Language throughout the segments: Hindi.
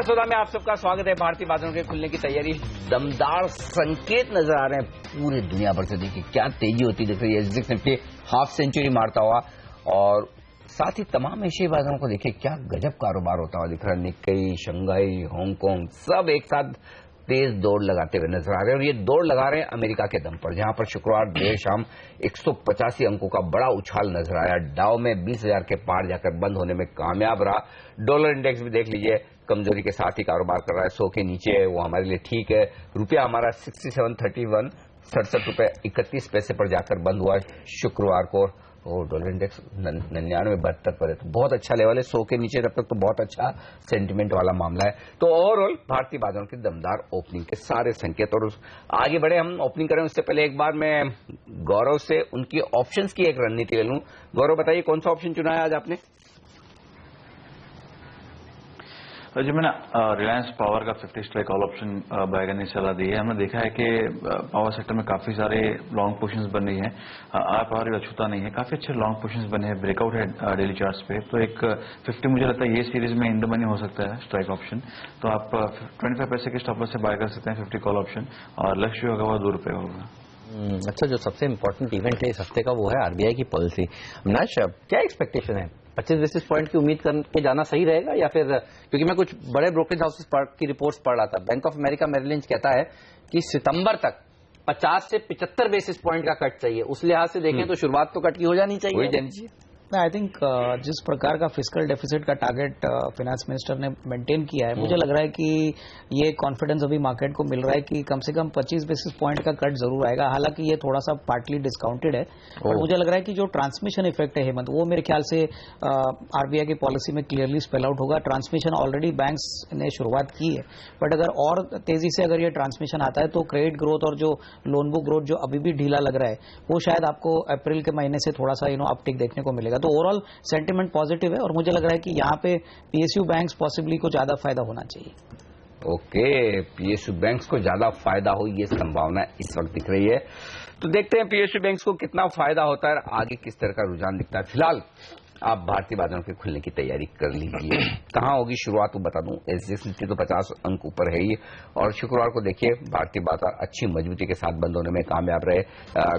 नमस्कार, सौदा में आप सबका स्वागत है। भारतीय बाजारों के खुलने की तैयारी, दमदार संकेत नजर आ रहे हैं पूरी दुनिया भर से। देखिए क्या तेजी होती दिख रही है। एसजीएक्स निफ्टी हाफ सेंचुरी मारता हुआ और साथ ही तमाम एशियाई बाजारों को देखिए क्या गजब कारोबार होता हुआ दिख रहा है। निक्केई, शंघाई, हांगकांग सब एक साथ तेज दौड़ लगाते हुए नजर आ रहे हैं और ये दौड़ लगा रहे हैं अमेरिका के दम पर, जहां पर शुक्रवार देर शाम 185 अंकों का बड़ा उछाल नजर आया। डाउ में 20,000 के पार जाकर बंद होने में कामयाब रहा। डॉलर इंडेक्स भी देख लीजिए कमजोरी के साथ ही कारोबार कर रहा है, 100 के नीचे है, वो हमारे लिए ठीक है। रुपया हमारा 67.31 67 रुपए 31 पैसे पर जाकर बंद हुआ शुक्रवार को और डॉलर इंडेक्स 99.72 पर है, तो बहुत अच्छा लेवल है। 100 के नीचे तब तक तो बहुत अच्छा सेंटिमेंट वाला मामला है। तो ओवरऑल भारतीय बाजारों की दमदार ओपनिंग के सारे संकेत। और आगे बढ़े, हम ओपनिंग करें उससे पहले एक बार मैं गौरव से उनकी ऑप्शंस की एक रणनीति ले लूं। गौरव बताइए कौन सा ऑप्शन चुना है आज आपने? जी मैंने रिलायंस पावर का 50 स्ट्राइक कॉल ऑप्शन बाय करने की सलाह दी है। हमने देखा है कि पावर सेक्टर में काफी सारे लॉन्ग पोजीशंस बन रही हैं। आर पावर अछूता नहीं है, काफी अच्छे लॉन्ग पोजीशंस बने हैं, ब्रेकआउट है डेली चार्ट्स पे। तो एक 50 मुझे लगता है ये सीरीज में इन द मनी हो सकता है स्ट्राइक ऑप्शन। तो आप 25 पैसे के स्टॉप लॉस से बाय कर सकते हैं 50 कॉल ऑप्शन और लक्ष्य होगा वो ₹2 होगा। अच्छा, जो सबसे इंपॉर्टेंट इवेंट है इस हफ्ते का वो है आरबीआई की पॉलिसी। अविनाश, क्या एक्सपेक्टेशन है? 25 बेसिस पॉइंट की उम्मीद करके जाना सही रहेगा या फिर, क्योंकि मैं कुछ बड़े ब्रोकरेज हाउसेस की रिपोर्ट्स पढ़ रहा था, Bank of America Merrill Lynch कहता है कि सितंबर तक 50 से 75 बेसिस पॉइंट का कट चाहिए। उस लिहाज से देखें तो शुरुआत तो कट की हो जानी चाहिए। आई थिंक जिस प्रकार का फिस्कल डेफिसिट का टारगेट फाइनेंस मिनिस्टर ने मेंटेन किया है, मुझे लग रहा है कि ये कॉन्फिडेंस अभी मार्केट को मिल रहा है कि कम से कम 25 बेसिस पॉइंट का कट जरूर आएगा। हालांकि ये थोड़ा सा पार्टली डिस्काउंटेड है, और मुझे लग रहा है कि जो ट्रांसमिशन इफेक्ट है हेमंत, वो मेरे ख्याल से आरबीआई की पॉलिसी में क्लियरली स्पेल आउट होगा। ट्रांसमिशन ऑलरेडी बैंक्स ने शुरुआत की है, बट अगर और तेजी से अगर ये ट्रांसमिशन आता है तो क्रेडिट ग्रोथ और जो लोन बुक ग्रोथ जो अभी भी ढीला लग रहा है, वो शायद आपको अप्रैल के महीने से थोड़ा सा अपटिक देखने को मिलेगा। तो ओवरऑल सेंटिमेंट पॉजिटिव है और मुझे लग रहा है कि यहाँ पे पीएसयू बैंक्स पॉसिबली को ज्यादा फायदा होना चाहिए। ओके, पीएसयू बैंक्स को ज्यादा फायदा हो, ये संभावना इस वक्त दिख रही है। तो देखते हैं पीएसयू बैंक्स को कितना फायदा होता है, आगे किस तरह का रुझान दिखता है। फिलहाल आप भारतीय बाजारों के खुलने की तैयारी कर लीजिए। कहाँ होगी शुरुआत, वो बता दूं। एसजीएक्स निफ्टी तो 50 अंक ऊपर है ही, और शुक्रवार को देखिए भारतीय बाजार अच्छी मजबूती के साथ बंद होने में कामयाब रहे।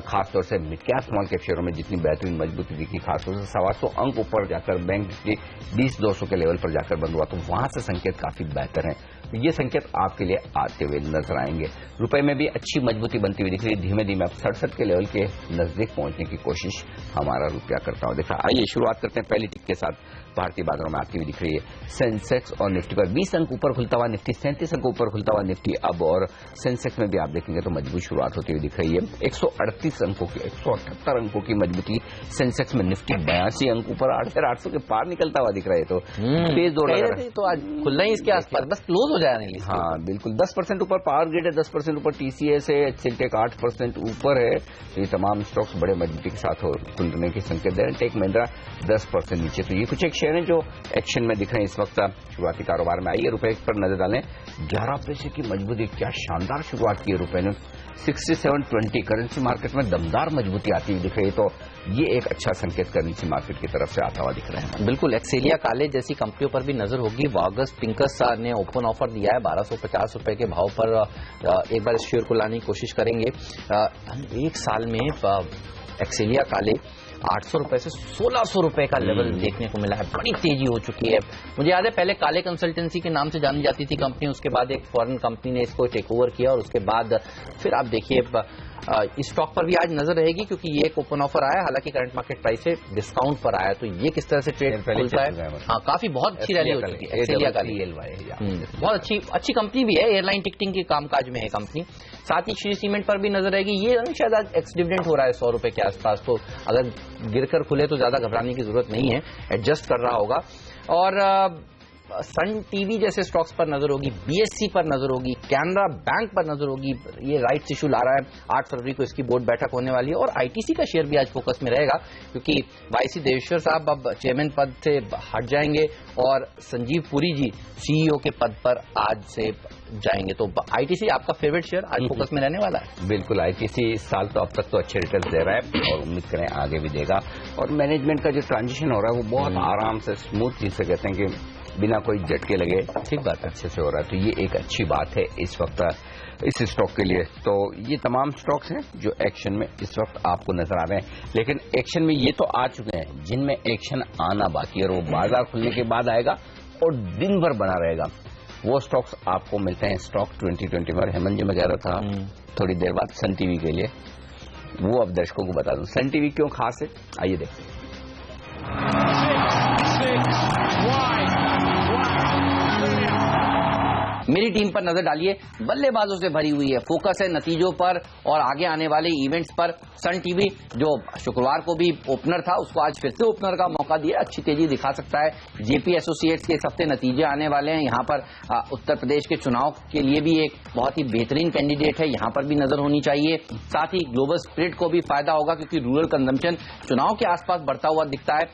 खासतौर से मिड कैप स्मॉल कैप शेयरों में जितनी बेहतरीन मजबूती दिखी, खासतौर से 125 अंक ऊपर जाकर बैंक निफ्टी 20,200 के लेवल पर जाकर बंद हुआ, तो वहां से संकेत काफी बेहतर है। तो ये संकेत आपके लिए आते हुए नजर आएंगे। रुपए में भी अच्छी मजबूती बनती हुई दिख रही है। धीमे धीमे अब 67 के लेवल के नजदीक पहुंचने की कोशिश हमारा रुपया करता हुआ दिखा। आइए शुरुआत करते हैं पहली टिक के साथ। भारतीय बाजारों में आती हुई दिख रही है सेंसेक्स और निफ्टी पर 20 अंक ऊपर खुलता हुआ निफ्टी, 37 अंक ऊपर खुलता हुआ निफ्टी अब, और सेंसेक्स में भी आप देखेंगे तो मजबूत शुरुआत होती हुई दिख रही है। 138 अंकों की 178 अंकों की मजबूती सेंसेक्स में, निफ्टी 82 अंक ऊपर 8,800 के पार निकलता हुआ दिख रहा है। तो तेज दौड़ लग रहा है, तो आज खुलना ही इसके आसपास, बस क्लोज हो जाने। हाँ बिल्कुल, 10% ऊपर पावर ग्रिड है, 10% ऊपर टीसीएस है, सेंटेक 8% ऊपर है। तो ये तमाम स्टॉक्स बड़े मजबूती के साथ खुलने के संकेत दे रहे हैं। टेक महिंद्रा 10% नीचे। तो ये कुछ एक शेयर है जो एक्शन में दिख रहे हैं इस वक्त शुरुआती कारोबार में। आइए रुपए पर नजर डालें। 11 पैसे की मजबूती, क्या शानदार शुरुआत की है रुपए ने। 67.20 करेंसी मार्केट में दमदार मजबूती आती हुई दिख रही है, तो ये एक अच्छा संकेत करेंसी मार्केट की तरफ से आता हुआ दिख रहा है। बिल्कुल, एक्सेलिया काले जैसी कंपनियों पर भी नजर होगी। वागस पिंकस ने ओपन ऑफर दिया है 1250 रुपए के भाव पर। एक बार इस शेयर को लाने की कोशिश करेंगे। एक साल में एक्सेलिया काले 800 रुपए से 1600 रुपए का लेवल देखने को मिला है। बड़ी तेजी हो चुकी है। मुझे याद है पहले काले कंसल्टेंसी के नाम से जानी जाती थी कंपनी, उसके बाद एक फॉरेन कंपनी ने इसको टेक ओवर किया और उसके बाद फिर आप देखिए इस स्टॉक पर भी आज नजर रहेगी, क्योंकि ये एक ओपन ऑफर आया, हालांकि करंट मार्केट प्राइस से डिस्काउंट पर आया। तो ये किस तरह से ट्रेड खुलता है। हाँ, काफी बहुत अच्छी रैली हो चुकी है एक्सेलिया काले। बहुत अच्छी कंपनी भी है, एयरलाइन टिकटिंग के कामकाज में है कंपनी। साथ ही श्री सीमेंट पर भी नजर रहेगी। ये शायद आज एक्स डिविडेंड हो रहा है 100 रुपए के आसपास, तो अगर गिरकर खुले तो ज्यादा घबराने की जरूरत नहीं है, एडजस्ट कर रहा होगा। और सन टीवी जैसे स्टॉक्स पर नजर होगी, बीएससी पर नजर होगी, कैनरा बैंक पर नजर होगी। ये राइट्स इशू ला रहा है, 8 फरवरी को इसकी बोर्ड बैठक होने वाली है। और आईटीसी का शेयर भी आज फोकस में रहेगा, क्योंकि वाईसी देवेश्वर साहब अब चेयरमैन पद से हट जाएंगे और संजीव पुरी जी सीईओ के पद पर आज से जाएंगे। तो आईटीसी आपका फेवरेट शेयर आज फोकस में रहने वाला है। बिल्कुल, आईटीसी इस साल तो अब तक तो अच्छे रिटर्न दे रहा है और उम्मीद करें आगे भी देगा। और मैनेजमेंट का जो ट्रांजिशन हो रहा है वो बहुत आराम से स्मूथ चीज से कहते हैं कि बिना कोई झटके लगे ठीक बात है। अच्छे से हो रहा है, तो ये एक अच्छी बात है इस वक्त इस स्टॉक के लिए। तो ये तमाम स्टॉक्स हैं जो एक्शन में इस वक्त आपको नजर आ रहे हैं, लेकिन एक्शन में ये तो आ चुके हैं जिनमें एक्शन आना बाकी है, और वो बाजार खुलने के बाद आएगा और दिन भर बना रहेगा। वो स्टॉक्स आपको मिलते हैं स्टॉक 2020 में। हेमंत जी मैं कह रहा था थोड़ी देर बाद सन टीवी के लिए, वो अब दर्शकों को बता दूं सन टीवी क्यों खास है, आइए देखते हैं। मेरी टीम पर नजर डालिए, बल्लेबाजों से भरी हुई है, फोकस है नतीजों पर और आगे आने वाले इवेंट्स पर। सन टीवी जो शुक्रवार को भी ओपनर था उसको आज फिर से ओपनर का मौका दिया, अच्छी तेजी दिखा सकता है। जेपी एसोसिएट्स के इस हफ्ते नतीजे आने वाले हैं, यहाँ पर उत्तर प्रदेश के चुनाव के लिए भी एक बहुत ही बेहतरीन कैंडिडेट है, यहाँ पर भी नजर होनी चाहिए। साथ ही ग्लोबल स्प्रिट को भी फायदा होगा क्योंकि रूरल कंजम्पशन चुनाव के आसपास बढ़ता हुआ दिखता है,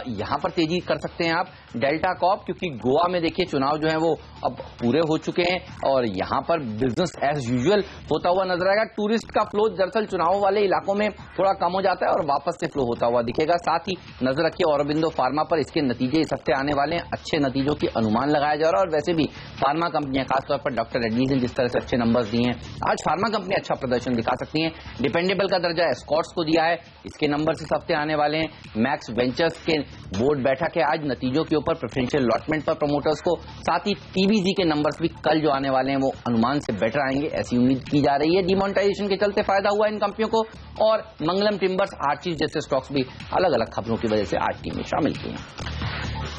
यहाँ पर तेजी कर सकते हैं आप। डेल्टा कॉप क्योंकि गोवा में देखिए चुनाव जो है वो अब पूरे हो चुके हैं और यहाँ पर बिजनेस एज यूजुअल होता हुआ नजर आएगा। टूरिस्ट का फ्लो दरअसल चुनाव वाले इलाकों में थोड़ा कम हो जाता है और वापस से फ्लो होता हुआ दिखेगा। साथ ही नजर रखिए औरबिंदो फार्मा पर, इसके नतीजे इस हफ्ते आने वाले हैं, अच्छे नतीजों की अनुमान लगाया जा रहा है। और वैसे भी फार्मा कंपनियां खासतौर पर डॉक्टर रेड्डीज ने जिस तरह से अच्छे नंबर्स दिए हैं, आज फार्मा कंपनी अच्छा प्रदर्शन दिखा सकती हैं। डिपेंडेबल का दर्जा एस्कॉर्ट्स को दिया है, इसके नंबर इस हफ्ते आने वाले हैं। मैक्स वेंचर्स के बोर्ड बैठक है आज, नतीजों के ऊपर प्रेफरेंशियल अलॉटमेंट पर प्रमोटर्स को। साथ ही टीबीजी के नंबर्स भी कल जो आने वाले हैं वो अनुमान से बेटर आएंगे, ऐसी उम्मीद की जा रही है। डिमोनेटाइजेशन के चलते फायदा हुआ इन कंपनियों को और मंगलम टिम्बर्स, आर्चीज जैसे स्टॉक्स भी अलग अलग खबरों की वजह से आज टीम में शामिल किए हैं।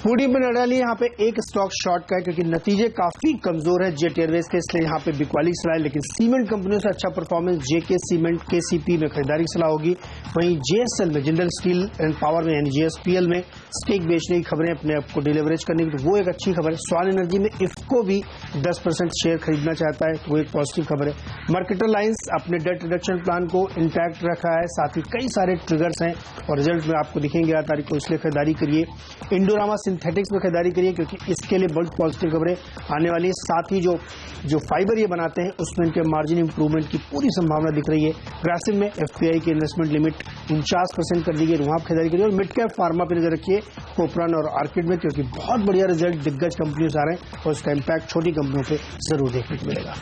मूडी में डालिए, यहाँ पे एक स्टॉक शॉर्ट का है क्योंकि नतीजे काफी कमजोर है जेट एयरवेज के, इसलिए यहाँ पे बिकवाली की सलाह है। लेकिन सीमेंट कंपनियों से अच्छा परफॉर्मेंस जेके सीमेंट, केसीपी में खरीदारी की सलाह होगी। वहीं जेएसएल में, जिंदल स्टील एंड पावर में यानी जेएसपीएल में स्टेक बेचने की खबरें, अपने आप को डिलीवरेज करने की, तो वो एक अच्छी खबर है। स्वान एनर्जी में इफ्को भी 10% शेयर खरीदना चाहता है, तो वो एक पॉजिटिव खबर है। मार्केटर लाइन्स अपने डेट रिडक्शन प्लान को इंटैक्ट रखा है, साथ ही कई सारे ट्रिगर्स हैं और रिजल्ट में आपको दिखेंगे 8 तारीख को, इसलिए खरीदारी करिए। इंडोरामा सिंथेटिक्स में खरीदारी करिए क्योंकि इसके लिए बहुत पॉजिटिव खबरें आने वाली है। साथ ही जो फाइबर ये बनाते हैं उसमें इनके मार्जिन इंप्रूवमेंट की पूरी संभावना दिख रही है। ग्रासिम में एफपीआई की इन्वेस्टमेंट लिमिट 49% कर दी गई, वहां खरीदारी करिए। और मिड कैप फार्मा पर नजर रखिए, कोपरन और आर्किड में, क्योंकि बहुत बढ़िया रिजल्ट दिग्गज कंपनियों से आ रहे हैं और उसका इम्पैक्ट छोटी कंपनियों पर जरूर देखने को मिलेगा।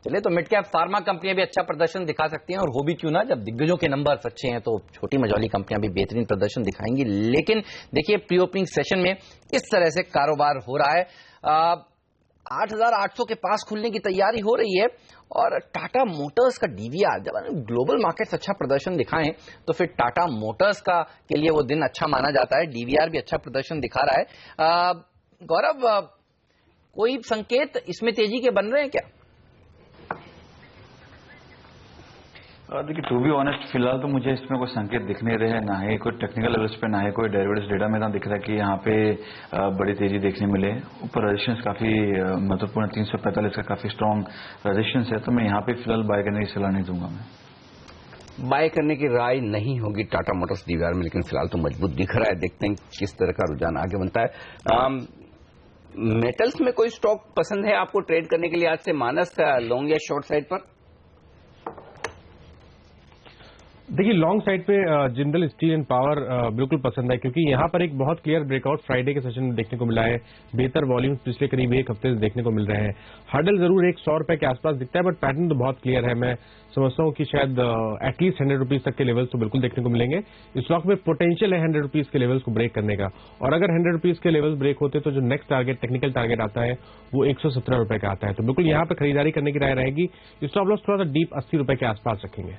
चलिए, तो मिड कैप फार्मा कंपनियां भी अच्छा प्रदर्शन दिखा सकती हैं और हो भी क्यों ना, जब दिग्गजों के नंबर अच्छे हैं तो छोटी मझौली कंपनियां भी बेहतरीन प्रदर्शन दिखाएंगी। लेकिन देखिए प्री ओपनिंग सेशन में किस तरह से कारोबार हो रहा है। 8,800 के पास खुलने की तैयारी हो रही है और टाटा मोटर्स का डीवीआर, जब ग्लोबल मार्केट्स अच्छा प्रदर्शन दिखाएं तो फिर टाटा मोटर्स का के लिए वो दिन अच्छा माना जाता है। डीवीआर भी अच्छा प्रदर्शन दिखा रहा है। गौरव, कोई संकेत इसमें तेजी के बन रहे हैं क्या? देखिए, टू बी ऑनेस्ट फिलहाल तो मुझे इसमें कोई संकेत दिख नहीं रहे हैं, ना ही कोई टेक्निकल लेवल्स पे, ना ही कोई डेरिवेटिव्स डेटा में दिख रहा है कि यहाँ पे बड़ी तेजी देखने मिले। ऊपर रेजिस्टेंस काफी महत्वपूर्ण, 345 का काफी स्ट्रॉन्ग रेजिस्टेंस है, तो मैं यहाँ पे फिलहाल बाय करने की सलाह नहीं दूंगा। मैं बाय करने की राय नहीं होगी टाटा मोटर्स डीवीआर में, लेकिन फिलहाल तो मजबूत दिख रहा है। देखते हैं किस तरह का रुझान आगे बनता है। मेटल्स में कोई स्टॉक पसंद है आपको ट्रेड करने के लिए आज से, मानस लॉन्ग या शॉर्ट साइड पर? देखिए, लॉन्ग साइड पे जिंदल स्टील एंड पावर बिल्कुल पसंद है क्योंकि यहाँ पर एक बहुत क्लियर ब्रेकआउट फ्राइडे के सेशन में देखने को मिला है। बेहतर वॉल्यूम पिछले करीब एक हफ्ते से देखने को मिल रहे हैं। हर्डल जरूर 100 रुपए के आसपास दिखता है, बट पैटर्न तो बहुत क्लियर है। मैं समझता हूँ कि शायद एटलीस्ट 100 रुपीज तक के लेवल्स तो बिल्कुल देखने को मिलेंगे। इस स्टॉक में पोटेंशियल है 100 रुपीज के लेवल्स को ब्रेक करने का, और अगर 100 रुपीज के लेवल्स ब्रेक होते तो जो नेक्स्ट टारगेट, टेक्निकल टारगेट आता है वो 117 रुपए का आता है। तो बिल्कुल यहाँ पर खरीदारी करने की राय रहेगी। स्टॉप लॉस थोड़ा सा डीप 80 रुपए के आसपास रखेंगे।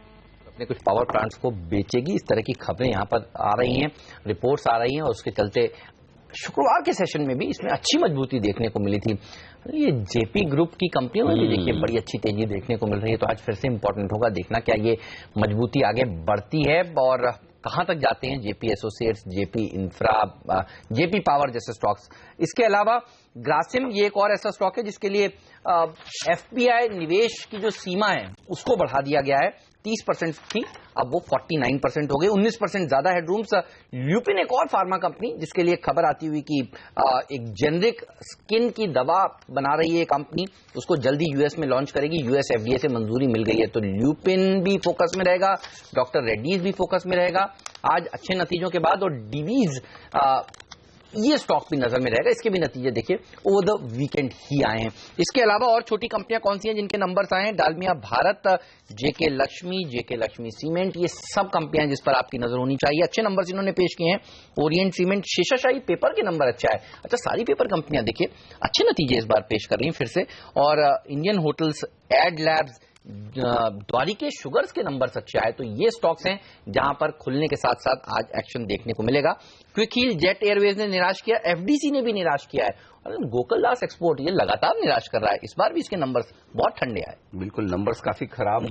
अपने कुछ पावर प्लांट्स को बेचेगी, इस तरह की खबरें यहाँ पर आ रही हैं, रिपोर्ट्स आ रही हैं और उसके चलते शुक्रवार के सेशन में भी इसमें अच्छी मजबूती देखने को मिली थी। ये जेपी ग्रुप की कंपनियों में भी देखिए बड़ी अच्छी तेजी देखने को मिल रही है, तो आज फिर से इंपॉर्टेंट होगा देखना क्या ये मजबूती आगे बढ़ती है और कहां तक जाते हैं JP associates, JP infra, JP power जैसे स्टॉक्स। इसके अलावा ग्रासिम ये एक और ऐसा स्टॉक है जिसके लिए एफपीआई निवेश की जो सीमा है उसको बढ़ा दिया गया है। 30% थी, अब वो 49% हो गई, 19% ज्यादा हेडरूम्स। ल्यूपिन एक और फार्मा कंपनी जिसके लिए खबर आती हुई कि एक जेनरिक स्किन की दवा बना रही है कंपनी, उसको जल्दी यूएस में लॉन्च करेगी, यूएस एफडीए से मंजूरी मिल गई है। तो ल्यूपिन भी फोकस में रहेगा, डॉक्टर रेड्डीज भी फोकस में रहेगा आज अच्छे नतीजों के बाद, और डीवीज ये स्टॉक भी नजर में रहेगा, इसके भी नतीजे देखिए ओवर द वीकेंड ही आए हैं। इसके अलावा और छोटी कंपनियां कौन सी हैं जिनके नंबर्स आए हैं? डालमिया भारत, जेके लक्ष्मी सीमेंट, ये सब कंपनियां जिस पर आपकी नजर होनी चाहिए। अच्छे नंबर्स इन्होंने पेश किए हैं। ओरिएंट सीमेंट, शेषाशाही पेपर के नंबर अच्छा है। अच्छा, सारी पेपर कंपनियां देखिए अच्छे नतीजे इस बार पेश कर रही हैं फिर से। और इंडियन होटल्स, एड लैब्स, द्वारिके शुगर्स के नंबर अच्छे आए। तो ये स्टॉक्स हैं जहां पर खुलने के साथ साथ आज एक्शन देखने को मिलेगा। क्विक हील, जेट एयरवेज ने निराश किया, एफडीसी ने भी निराश किया है, और गोकुलदास एक्सपोर्ट ये लगातार निराश कर रहा है। इस बार भी इसके नंबर्स बहुत ठंडे आए। बिल्कुल, नंबर्स काफी खराब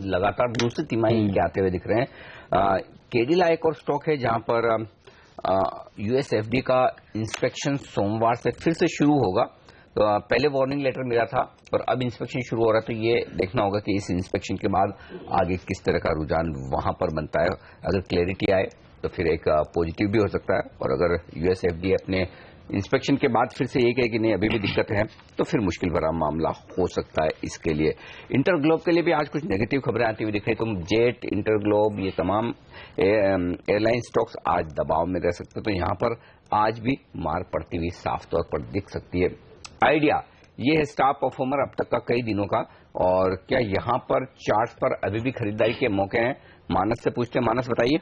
लगातार दूसरी तिमाही इनके आते हुए दिख रहे हैं। केडिला एक और स्टॉक है जहां पर यूएसएफडी का इंस्पेक्शन सोमवार से फिर से शुरू होगा। तो पहले वार्निंग लेटर मिला था, पर अब इंस्पेक्शन शुरू हो रहा है, तो ये देखना होगा कि इस इंस्पेक्शन के बाद आगे किस तरह का रुझान वहां पर बनता है। अगर क्लैरिटी आए तो फिर एक पॉजिटिव भी हो सकता है, और अगर यूएसएफडी अपने इंस्पेक्शन के बाद फिर से ये कहे कि नहीं अभी भी दिक्कत है, तो फिर मुश्किल भरा मामला हो सकता है इसके लिए। इंटरग्लोब के लिए भी आज कुछ नेगेटिव खबरें आती हुई दिख रही, तो जेट, इंटरग्लोब, ये तमाम एयरलाइन स्टॉक्स आज दबाव में रह सकते हैं। तो यहां पर आज भी मार पड़ती हुई साफ तौर पर दिख सकती है। आइडिया ये है स्टार परफॉर्मर अब तक का कई दिनों का, और क्या यहां पर चार्ट्स पर अभी भी खरीदारी के मौके हैं? मानस से पूछते हैं। मानस बताइए।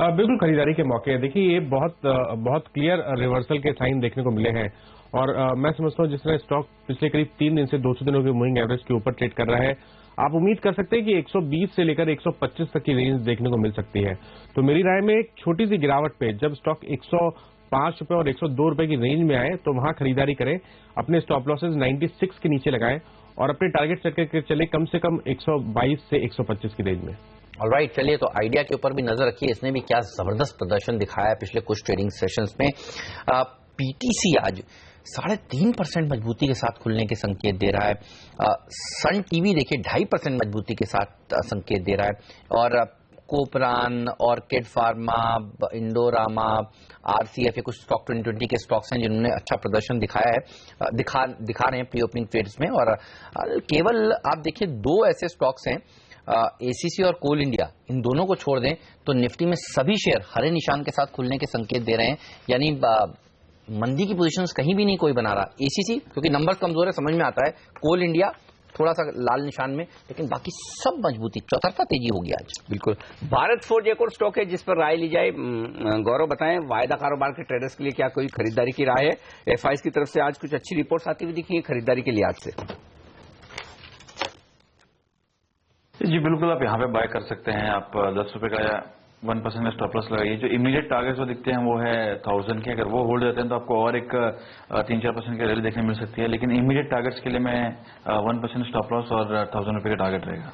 बिल्कुल खरीदारी के मौके हैं। देखिए ये बहुत क्लियर रिवर्सल के साइन देखने को मिले हैं, और मैं समझता हूं जिस तरह स्टॉक पिछले करीब 3 दिन से 200 दिनों की मूविंग एवरेज के ऊपर ट्रेड कर रहा है, आप उम्मीद कर सकते हैं कि 120 से लेकर 125 तक की रेंज देखने को मिल सकती है। तो मेरी राय में एक छोटी सी गिरावट पे जब स्टॉक 105 रुपए और 102 रुपए की रेंज में आए तो वहां खरीदारी करें। अपने स्टॉप लॉसेज 96 के नीचे लगाएं और अपने टारगेट सेट करके चले कम से कम 122 से 125 की रेंज में। ऑलराइट, चलिए तो आइडिया के ऊपर भी नजर रखिए, इसने भी क्या जबरदस्त प्रदर्शन दिखाया है पिछले कुछ ट्रेडिंग सेशंस में। पीटीसी आज 3.5% मजबूती के साथ खुलने के संकेत दे रहा है। सन टीवी देखिए 2.5% मजबूती के साथ संकेत दे रहा है। और कोपरान, ऑर्किड फार्मा, इंडोरामा, आरसीएफ, ये कुछ स्टॉक 2020 के स्टॉक्स हैं जिन्होंने अच्छा प्रदर्शन दिखाया है, दिखा रहे हैं प्री ओपनिंग ट्रेड्स में। और केवल आप देखिए 2 ऐसे स्टॉक्स हैं, एसीसी और कोल इंडिया, इन दोनों को छोड़ दें तो निफ्टी में सभी शेयर हरे निशान के साथ खुलने के संकेत दे रहे हैं। यानी मंदी की पोजीशंस कहीं भी नहीं कोई बना रहा। एसीसी क्योंकि नंबर्स कमजोर है समझ में आता है, कोल इंडिया थोड़ा सा लाल निशान में, लेकिन बाकी सब मजबूती, चौतरफा तेजी होगी आज। बिल्कुल। भारत फोर्ज एक और स्टॉक है जिस पर राय ली जाए। गौरव बताएं, वायदा कारोबार के ट्रेडर्स के लिए क्या कोई खरीदारी की राय है? एफआईज की तरफ से आज कुछ अच्छी रिपोर्ट्स आती हुई दिखी है खरीदारी के लिहाज से। जी बिल्कुल, आप यहाँ पे बाय कर सकते हैं। आप 10 रुपए का 1% का स्टॉप लॉस लगाइए। जो इमीडिएट टारगेट्स वो दिखते हैं वो है 1000 के, अगर वो होल्ड जाते हैं तो आपको और एक 3-4% की रैली देखने मिल सकती है। लेकिन इमीडिएट टारगेट्स के लिए मैं 1% स्टॉप लॉस और 1000 रुपए का टारगेट रहेगा।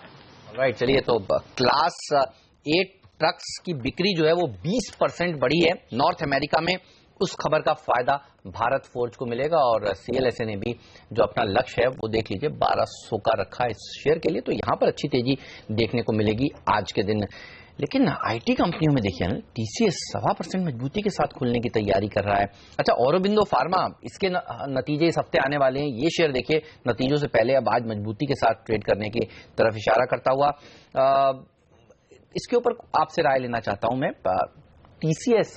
राइट, चलिए तो क्लास 8 ट्रक्स की बिक्री जो है वो 20% बढ़ी है नॉर्थ अमेरिका में। उस खबर का फायदा भारत फोर्ज को मिलेगा, और सीएलएसए ने भी जो अपना लक्ष्य है वो देख लीजिए 1200 का रखा है इस शेयर के लिए। तो यहां पर अच्छी तेजी देखने को मिलेगी आज के दिन। लेकिन आईटी कंपनियों में देखिए ना, टीसीएस 1.25% मजबूती के साथ खुलने की तैयारी कर रहा है। अच्छा, औरोबिंदो फार्मा, इसके नतीजे इस हफ्ते आने वाले हैं। ये शेयर देखिए नतीजों से पहले अब आज मजबूती के साथ ट्रेड करने की तरफ इशारा करता हुआ। इसके ऊपर आपसे राय लेना चाहता हूं मैं। टीसीएस,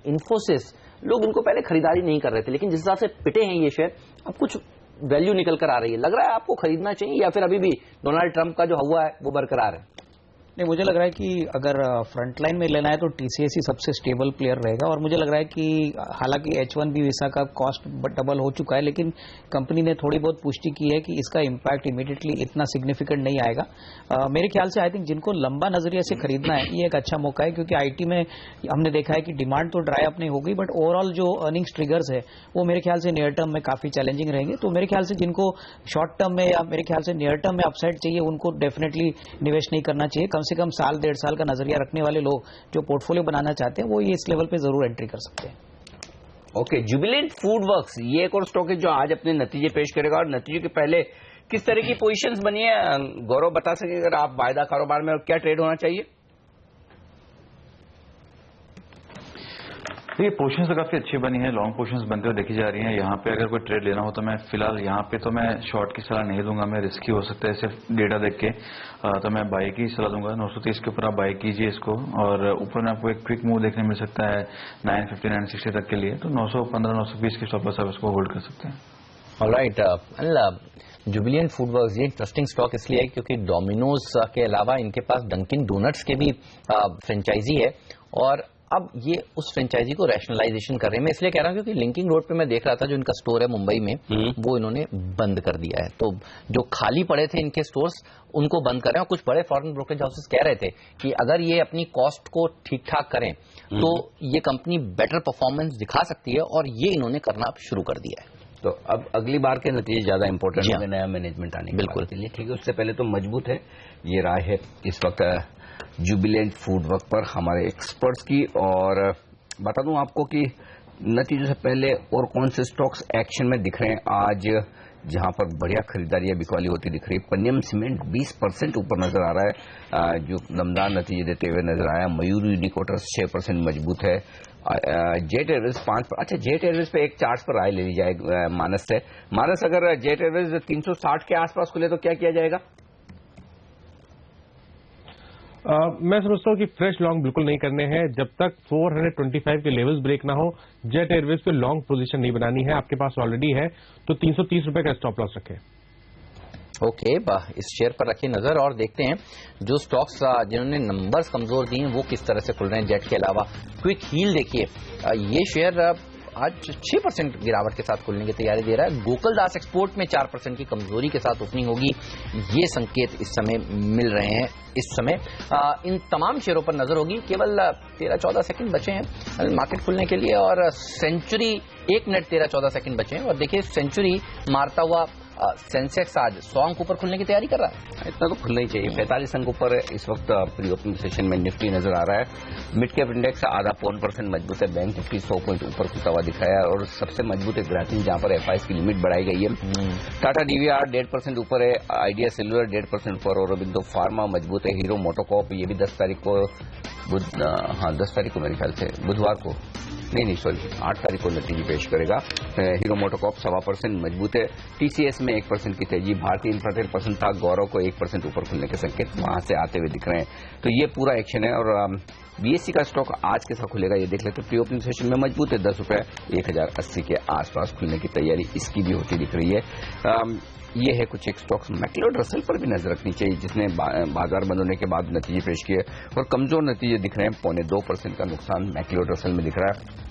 इन्फोसिस, लोग इनको पहले खरीदारी नहीं कर रहे थे, लेकिन जिस हिसाब से पिटे हैं ये शेयर, अब कुछ वैल्यू निकल कर आ रही है। लग रहा है आपको खरीदना चाहिए, या फिर अभी भी डोनाल्ड ट्रंप का जो हुआ है वो बरकरार है? नहीं, मुझे लग रहा है कि अगर फ्रंट लाइन में लेना है तो टीसीएस ही सबसे स्टेबल प्लेयर रहेगा। और मुझे लग रहा है कि हालांकि H1B वीसा का कॉस्ट डबल हो चुका है, लेकिन कंपनी ने थोड़ी बहुत पुष्टि की है कि इसका इम्पैक्ट इमीडिएटली इतना सिग्निफिकेंट नहीं आएगा। मेरे ख्याल से आई थिंक जिनको लंबा नजरिया से खरीदना है ये एक अच्छा मौका है, क्योंकि आईटी में हमने देखा है कि डिमांड तो ड्राई अप नहीं होगी, बट ओवरऑल जो अर्निंग्स ट्रिगर्स है वो मेरे ख्याल से नियर टर्म में काफी चैलेंजिंग रहेंगे। तो मेरे ख्याल से जिनको शॉर्ट टर्म में या मेरे ख्याल से नियर टर्म में अपसाइड चाहिए उनको डेफिनेटली निवेश नहीं करना चाहिए। कम से कम 1.5 साल का नजरिया रखने वाले लोग जो पोर्टफोलियो बनाना चाहते हैं वो ये इस लेवल पे जरूर एंट्री कर सकते हैं। ओके, जुबिलेंट फूड वर्क्स ये एक और स्टॉक है जो आज अपने नतीजे पेश करेगा, और नतीजे के पहले किस तरह की पोजीशंस बनी है, गौरव बता सके अगर आप वायदा कारोबार में, और क्या ट्रेड होना चाहिए? ये पोजीशंस तो काफी अच्छी बनी है, लॉन्ग पोजीशंस बनते हुए देखी जा रही हैं। यहाँ पे अगर कोई ट्रेड लेना हो तो मैं फिलहाल यहाँ पे तो मैं शॉर्ट की सलाह नहीं दूंगा, मैं रिस्की हो सकता है सिर्फ डेटा देख के, तो मैं बाई की सलाह दूंगा। 930 के ऊपर आप बाई कीजिए इसको, और ऊपर में आपको एक क्विक मूव देखने मिल सकता है 950 960 तक के लिए, तो 915 920 के स्टॉप लॉस आप इसको होल्ड कर सकते हैं। ऑलराइट, जुबिलिएंट फूडवर्क्स ये इंटरेस्टिंग स्टॉक इसलिए है क्योंकि डोमिनोज के अलावा इनके पास डंकिन डोनट्स के भी फ्रेंचाइजी है, और अब ये उस फ्रेंचाइजी को रैशनलाइजेशन कर रहे हैं। मैं इसलिए कह रहा हूँ क्योंकि लिंकिंग रोड पे मैं देख रहा था जो इनका स्टोर है मुंबई में, वो इन्होंने बंद कर दिया है। तो जो खाली पड़े थे इनके स्टोर्स उनको बंद कर रहे हैं, और कुछ बड़े फॉरेन ब्रोकरेज हाउसेस कह रहे थे कि अगर ये अपनी कॉस्ट को ठीक ठाक करें तो ये कंपनी बेटर परफॉर्मेंस दिखा सकती है, और ये इन्होंने करना शुरू कर दिया है। तो अब अगली बार के नतीजे ज्यादा इंपॉर्टेंट होंगे नया मैनेजमेंट आने के बिल्कुल के लिए, ठीक है। उससे पहले तो मजबूत है, ये राय है इस वक्त जुबिलेंट फूडवर्क पर हमारे एक्सपर्ट्स की। और बता दूं आपको कि नतीजों से पहले और कौन से स्टॉक्स एक्शन में दिख रहे हैं आज, जहां पर बढ़िया खरीदारी या बिकवाली होती दिख रही है। पन्नियम सीमेंट 20% ऊपर नजर आ रहा है, जो दमदार नतीजे देते हुए नजर आया। मयूर यूनिकोटर्स 6% मजबूत है। Jet Airways 5%। अच्छा, जेट एयरवेज पे एक चार्ट पर राय ले ली जाए मानस से। मानस, अगर जेट एयरवेज 360 के आसपास खुले तो क्या किया जाएगा? मैं समझता हूँ कि फ्रेश लॉन्ग बिल्कुल नहीं करने हैं जब तक 425 के लेवल्स ब्रेक ना हो। जेट एयरवेज पे लॉन्ग पोजीशन नहीं बनानी है, आपके पास ऑलरेडी है तो 330 रुपए का स्टॉप लॉस रखें। ओके, इस शेयर पर रखिए नजर और देखते हैं जो स्टॉक्स जिन्होंने नंबर्स कमजोर दिए हैं वो किस तरह से खुल रहे हैं। जेट के अलावा क्विक हील देखिए, ये शेयर आज 6% गिरावट के साथ खुलने की तैयारी दे रहा है। गोकुलदास एक्सपोर्ट में 4% की कमजोरी के साथ ओपनिंग होगी, ये संकेत इस समय मिल रहे हैं। इस समय इन तमाम शेयरों पर नजर होगी। केवल 13-14 सेकंड बचे हैं मार्केट खुलने के लिए, और सेंचुरी 1 मिनट 13-14 सेकंड बचे हैं। और देखिए सेंचुरी मारता हुआ सेंसेक्स आज 100 अंक ऊपर खुलने की तैयारी कर रहा है। इतना तो खुलना ही चाहिए। 45 अंक ऊपर इस वक्त प्री ओपनिंग सेशन में निफ्टी नजर आ रहा है। मिड कैप इंडेक्स आधा 0.5% मजबूत है। बैंक निफ्टी 100 पॉइंट ऊपर खुलता हुआ दिखाया है, और सबसे मजबूत है ग्रासिम, जहां पर एफआईएस की लिमिट बढ़ाई गई है। टाटा डीवीआर 1.5% ऊपर है। आइडिया सेलुलर 1.5% ऊपर, और अरबिंदो फार्मा मजबूत है। हीरो मोटोकॉप ये भी 10 तारीख को 10 तारीख को मेरे ख्याल से बुधवार को, नहीं सॉरी 8 तारीख को नतीजे पेश करेगा। हीरो मोटोकॉप 1.25% मजबूत है। टीसीएस में 1% की तेजी। भारतीय इंफ्राटेल पसंद था, गौरव को 1% ऊपर खुलने के संकेत वहां से आते हुए दिख रहे हैं। तो ये पूरा एक्शन है। और बीएससी का स्टॉक आज के साथ खुलेगा, ये देख लेते हैं। प्री ओपनिंग सेशन में मजबूत है, 10 रुपए 1080 के आसपास खुलने की तैयारी इसकी भी होती दिख रही है। ये है कुछ एक स्टॉक्स। मैक्लोड रसल पर भी नजर रखनी चाहिए, जिसने बाजार बंद होने के बाद नतीजे पेश किए और कमजोर नतीजे दिख रहे हैं। 0.25% का नुकसान मैक्लोड रसल में दिख रहा है।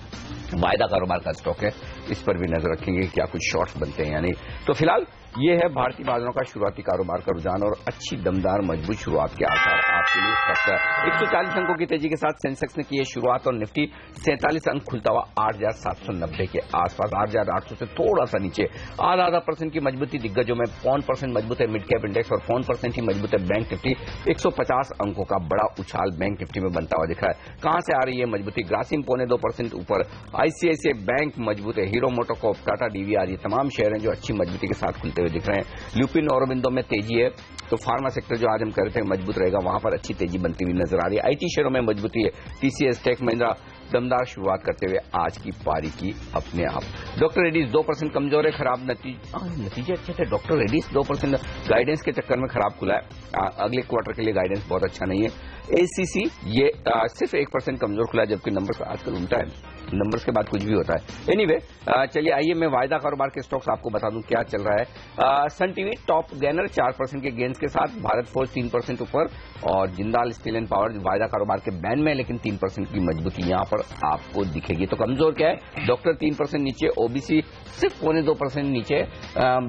वायदा कारोबार का स्टॉक है, इस पर भी नजर रखेंगे क्या कुछ शॉर्ट्स बनते हैं या नहीं। तो फिलहाल ये है भारतीय बाजारों का शुरुआती कारोबार का रुझान और अच्छी दमदार मजबूत शुरुआत के आसार आपके लिए सकता है। 140 अंकों की तेजी के साथ सेंसेक्स ने की है शुरुआत, और निफ्टी 47 अंक खुलता हुआ 8,790 के आसपास, 8,800 से थोड़ा सा नीचे। आधा % की मजबूती दिग्गजों में। 0.5% मजबूत है मिड कैप इंडेक्स, और 0.5% ही मजबूत है बैंक निफ्टी। 150 अंकों का बड़ा उछाल बैंक निफ्टी में बनता हुआ दिख रहा है। कहां से आ रही है मजबूती? ग्रासिम 0.2% ऊपर, आईसीआईसीआई बैंक मजबूत है, हीरो मोटोकॉप, टाटा डीवीआर, ये तमाम शेयर हैं जो अच्छी मजबूती के साथ खुलते हुए दिख रहे हैं। ल्यूपिन और अरबिंदो में तेजी है। तो फार्मा सेक्टर जो आज हम कह रहे थे मजबूत रहेगा, वहां पर अच्छी तेजी बनती हुई नजर आ रही है। आईटी शेयरों में मजबूती है। टीसीएस, टेक महिंद्रा दमदार शुरुआत करते हुए आज की पारी की अपने आप। डॉक्टर रेड्डीज 2% कमजोर है। खराब नतीजे अच्छे थे। डॉक्टर रेड्डीज 2% गाइडेंस के चक्कर में खराब खुला है। अगले क्वार्टर के लिए गाइडेंस बहुत अच्छा नहीं है। एसीसी ये सिर्फ 1% कमजोर खुला है, जबकि नंबर आजकल उल्टा है, नंबर्स के बाद कुछ भी होता है। एनीवे, चलिए आइए मैं वायदा कारोबार के स्टॉक्स आपको बता दूं क्या चल रहा है। सन टीवी टॉप गेनर 4% के गेन्स के साथ, भारत फोर्ज 3% ऊपर, और जिंदाल स्टील एंड पावर वायदा कारोबार के बैन में, लेकिन 3% की मजबूती यहां पर आपको दिखेगी। तो कमजोर क्या है? डॉक्टर 3% नीचे, ओबीसी सिर्फ 0.2% नीचे,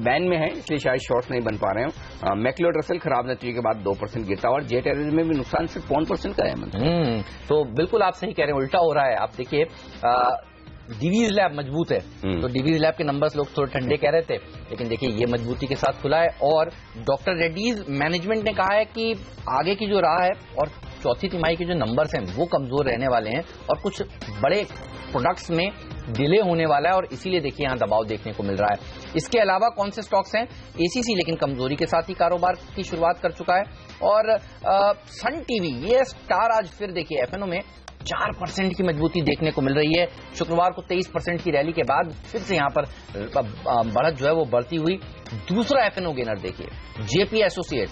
बैन में है इसलिए शायद शॉर्ट्स नहीं बन पा रहे हैं। मैक्लोड रसल खराब नतीजे के बाद 2% गिरता, और जेट एयरवेज में भी नुकसान सिर्फ 0.1% का है। तो बिल्कुल आप सही कह रहे हैं, उल्टा हो रहा है। आप देखिए डीवीज लैब मजबूत है, तो डीवीज लैब के नंबर्स लोग थोड़े ठंडे कह रहे थे, लेकिन देखिए ये मजबूती के साथ खुला है। और डॉक्टर रेड्डीज मैनेजमेंट ने कहा है कि आगे की जो राह है और चौथी तिमाही के जो नंबर्स हैं वो कमजोर रहने वाले हैं, और कुछ बड़े प्रोडक्ट्स में डिले होने वाला है और इसीलिए देखिए यहाँ दबाव देखने को मिल रहा है। इसके अलावा कौन से स्टॉक्स हैं? एसीसी लेकिन कमजोरी के साथ ही कारोबार की शुरुआत कर चुका है और सन टीवी, ये स्टार आज फिर देखिए एफएनओ में 4% की मजबूती देखने को मिल रही है। शुक्रवार को 23% की रैली के बाद फिर से यहां पर बढ़त जो है वो बढ़ती हुई। दूसरा एफएनओ गेनर देखिए जेपी एसोसिएट,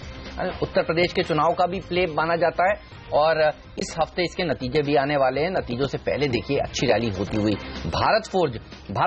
उत्तर प्रदेश के चुनाव का भी प्ले माना जाता है और इस हफ्ते इसके नतीजे भी आने वाले हैं। नतीजों से पहले देखिए अच्छी रैली होती हुई। भारत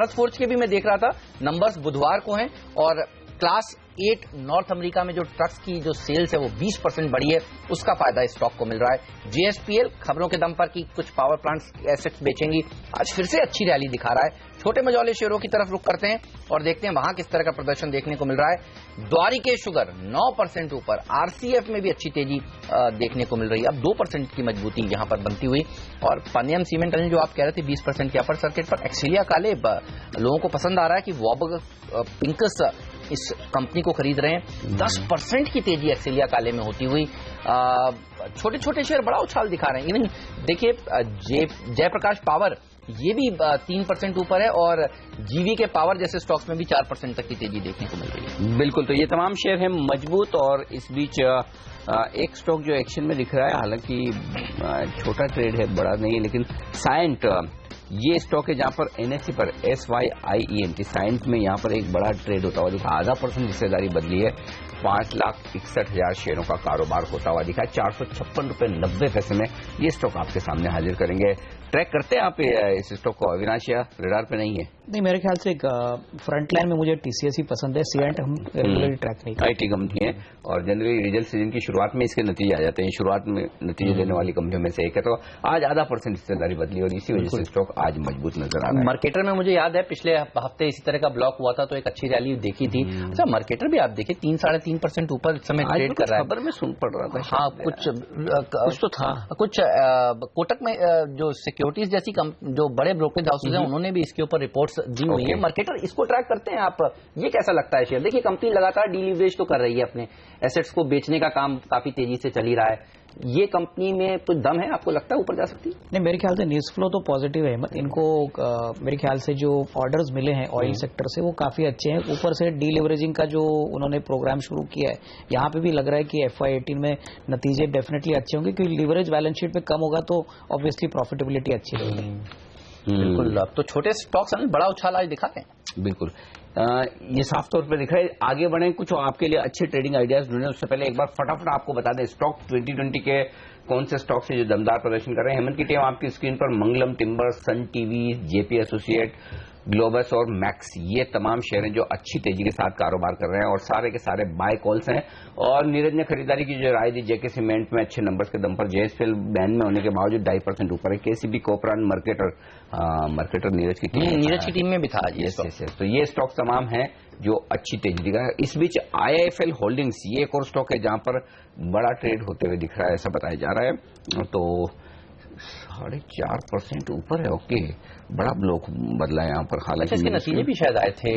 फोर्ज के भी मैं देख रहा था नंबर्स बुधवार को हैं और क्लास 8 नॉर्थ अमेरिका में जो ट्रक्स की जो सेल्स है वो 20% बढ़ी है, उसका फायदा इस स्टॉक को मिल रहा है। जेएसपीएल खबरों के दम पर कि कुछ पावर प्लांट्स एसेट्स बेचेंगी, आज फिर से अच्छी रैली दिखा रहा है। छोटे मझौले शेयरों की तरफ रुख करते हैं और देखते हैं वहां किस तरह का प्रदर्शन देखने को मिल रहा है। द्वारिकेश शुगर 9% ऊपर, आरसीएफ में भी अच्छी तेजी देखने को मिल रही है, अब 2% की मजबूती यहां पर बनती हुई। और पनियम सीमेंट जो आप कह रहे थे 20% के अपर सर्किट पर, एक्सीलिया काले लोगों को पसंद आ रहा है कि वॉबग पिंकस इस कंपनी को खरीद रहे हैं। 10% की तेजी एक्सेलिया काले में होती हुई। छोटे छोटे शेयर बड़ा उछाल दिखा रहे हैं। इवन देखिए जयप्रकाश पावर ये भी 3% ऊपर है और जीवी के पावर जैसे स्टॉक्स में भी 4% तक की तेजी देखने को मिल रही है। बिल्कुल, तो ये तमाम शेयर हैं मजबूत और इस बीच एक स्टॉक जो एक्शन में दिख रहा है, हालांकि छोटा ट्रेड है, बड़ा नहीं है, लेकिन साइंट ये स्टॉक है जहां पर एनएससी पर SYIENT साइंस में यहां पर एक बड़ा ट्रेड होता हुआ दिखा। 0.5% हिस्सेदारी बदली है, 5,61,000 शेयरों का कारोबार होता हुआ दिखा। 456.90 में ये स्टॉक आपके सामने हाजिर करेंगे। ट्रैक करते हैं आप इस स्टॉक को? अविनाश या रेडार पे नहीं है? नहीं, मेरे ख्याल से फ्रंट लाइन में मुझे टीसीएस ही पसंद है, सीएंट हम रेगुलरली ट्रैक नहीं करते। आईटी कंपनी है और जनरली रिजल्ट सीजन की शुरुआत में इसके नतीजे आ जाते हैं, शुरुआत में नतीजे देने वाली कंपनियों में से एक है। तो आज 0.5% हिस्सेदारी बदली और इसी वजह से स्टॉक आज मजबूत नजर आ रहा है। मार्केटर में मुझे याद है पिछले हफ्ते इसी तरह का ब्लॉक हुआ था तो एक अच्छी रैली देखी थी। अच्छा, मार्केटर भी आप देखिए 3-3.5% ऊपर इस समय ट्रेड कर रहा है। खबर में सुन पड़ रहा था। हाँ, कुछ तो था, कुछ कोटक में जो सिक्योरिटीज जैसी जो बड़े ब्रोकरेज हाउसेज हैं उन्होंने भी इसके ऊपर रिपोर्ट्स दी हुई है। मार्केटर इसको ट्रैक करते हैं आप, ये कैसा लगता है शेयर? देखिए कंपनी लगातार डीलीवरेज तो कर रही है, अपने एसेट्स को बेचने का काम काफी तेजी से चल ही रहा है। ये कंपनी में कुछ दम है, आपको लगता है ऊपर जा सकती है? नहीं, मेरे ख्याल से न्यूज फ्लो तो पॉजिटिव है। इनको मेरे ख्याल से जो ऑर्डर्स मिले हैं ऑयल सेक्टर से वो काफी अच्छे हैं। ऊपर से डीलेवरेजिंग का जो उन्होंने प्रोग्राम शुरू किया है, यहाँ पे भी लग रहा है कि FY18 में नतीजे डेफिनेटली अच्छे होंगे, क्योंकि लीवरेज बैलेंस शीट पे कम होगा तो ऑब्वियसली प्रॉफिटेबिलिटी अच्छी रहेगी। बिल्कुल, अब तो छोटे स्टॉक्स में बड़ा उछाल आज दिखाते हैं। बिल्कुल, ये साफ तौर पे दिख रहा है। आगे बढ़े, कुछ आपके लिए अच्छे ट्रेडिंग आइडियाज ढूंढे, उससे पहले एक बार फटाफट आपको बता दें स्टॉक 2020 के कौन से स्टॉक से जो दमदार प्रदर्शन कर रहे हैं। हेमंत की टीम आपकी स्क्रीन पर मंगलम timber, Sun TV, JP associate, globus और मैक्स, ये तमाम शेयर हैं जो अच्छी तेजी के साथ कारोबार कर रहे हैं और सारे के सारे बाय कॉल्स हैं। और नीरज ने खरीदारी की जो राय दी, जेके सीमेंट में अच्छे नंबर्स के दम पर, जेएसपीएल बैन में होने के बावजूद 2.5% ऊपर है। केसीबी, कोपरान, मार्केटर नीरज की टीम में भी था। तो ये स्टॉक तमाम है जो अच्छी तेजी दिखा है। इस बीच IIFL होल्डिंग्स, ये एक और स्टॉक है जहां पर बड़ा ट्रेड होते हुए दिख रहा है, ऐसा बताया जा रहा है। तो 4.5% ऊपर है। ओके, बड़ा ब्लॉक बदला है यहाँ पर। हालांकि इसके नतीजे भी शायद आए थे,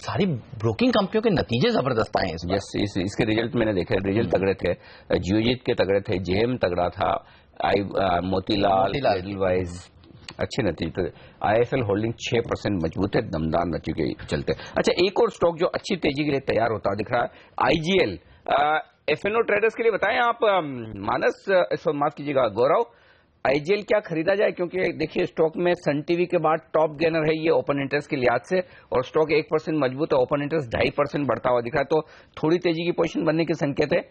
सारी ब्रोकिंग कंपनियों के नतीजे जबरदस्त आए हैं। इसके रिजल्ट मैंने देखे, रिजल्ट तगड़े थे, जियोजीत के तगड़े थे, जेएम तगड़ा था, मोतीलाल एडलवाइज अच्छे नतीजे। तो IIFL होल्डिंग 6% मजबूत है, दमदार नतीजे के चलते। अच्छा, एक और स्टॉक जो अच्छी तेजी के लिए तैयार होता दिख रहा है, IGL। FNO ट्रेडर्स के लिए बताएं आप, मानस, माफ कीजिएगा गौरव, IGL क्या खरीदा जाए? क्योंकि देखिए स्टॉक में सन टीवी के बाद टॉप गेनर है ये ओपन इंटरेस्ट के लिहाज से, और स्टॉक 1% मजबूत है, ओपन इंटरेस्ट 2.5% बढ़ता हुआ दिखा है, तो थोड़ी तेजी की पोजीशन बनने के संकेत है।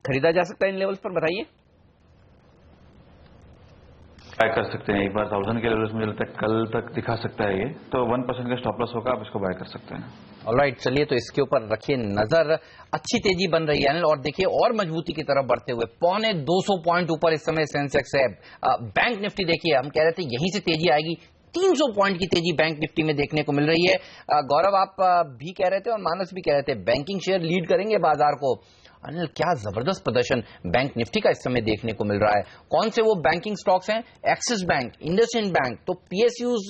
खरीदा जा सकता है इन लेवल्स पर, बताइए। बाय कर सकते हैं एक बार 1000 के लेवल्स, मुझे लगता है कल तक दिखा सकता है ये, तो 1% का स्टॉप लॉस होगा, आप इसको बाय कर सकते हैं। ऑलराइट, चलिए तो इसके ऊपर रखिए नजर। अच्छी तेजी बन रही है और देखिए और मजबूती की तरफ बढ़ते हुए 250 पॉइंट ऊपर इस समय सेंसेक्स है। बैंक निफ्टी देखिए, हम कह रहे थे यहीं से तेजी आएगी, 300 पॉइंट की तेजी बैंक निफ्टी में देखने को मिल रही है। गौरव आप भी कह रहे थे और मानस भी कह रहे थे बैंकिंग शेयर लीड करेंगे बाजार को। अनिल, क्या जबरदस्त प्रदर्शन बैंक निफ्टी का इस समय देखने को मिल रहा है। कौन से वो बैंकिंग स्टॉक्स हैं? एक्सिस बैंक, इंडसइंड बैंक, तो PSUs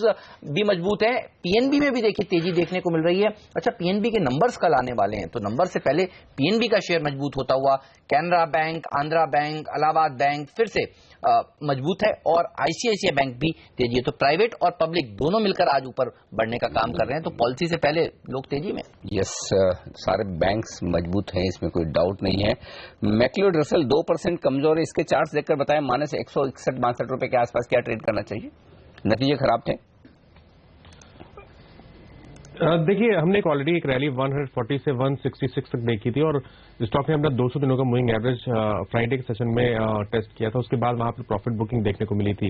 भी मजबूत हैं। PNB में भी देखिए तेजी देखने को मिल रही है। अच्छा, PNB के नंबर्स कल आने वाले हैं, तो नंबर से पहले PNB का शेयर मजबूत होता हुआ। Canara bank, Andhra bank, Allahabad bank फिर से मजबूत है और आईसीआईसीआई बैंक भी तेजी है। तो प्राइवेट और पब्लिक दोनों मिलकर आज ऊपर बढ़ने का काम कर रहे हैं। तो पॉलिसी से पहले लोग तेजी में। यस, सारे बैंक्स मजबूत हैं, इसमें कोई डाउट नहीं है। मैक्लियोड रसल 2% कमजोर है, इसके चार्ट्स देखकर बताएं माइनस 161-62 रुपए के आसपास क्या ट्रेड करना चाहिए? नतीजे खराब थे। देखिए, हमने ऑलरेडी एक रैली 140 से 166 तक देखी थी और स्टॉक ने अपना 200 दिनों का मूविंग एवरेज फ्राइडे के सेशन में टेस्ट किया था। उसके बाद वहां पर प्रॉफिट बुकिंग देखने को मिली थी।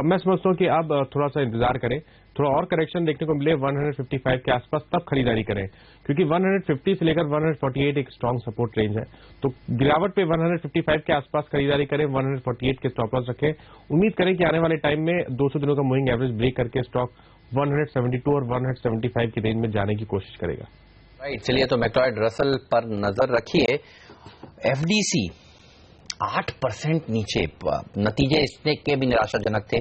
मैं समझता हूं कि अब थोड़ा सा इंतजार करें, थोड़ा और करेक्शन देखने को मिले 155 के आसपास, तब खरीदारी करें, क्योंकि 150 से लेकर 148 एक स्ट्रांग सपोर्ट रेंज है। तो गिरावट पे 155 के आसपास खरीदारी करें, 148 के स्टॉप लॉस रखें। उम्मीद करें कि आने वाले टाइम में 200 दिनों का मूविंग एवरेज ब्रेक करके स्टॉक 172 और 175 की रेंज में जाने की कोशिश करेगा। राइट, चलिए तो मैक्लियोड रसल पर नजर रखिए। एफडीसी 8% नीचे, नतीजे इसने के भी निराशाजनक थे।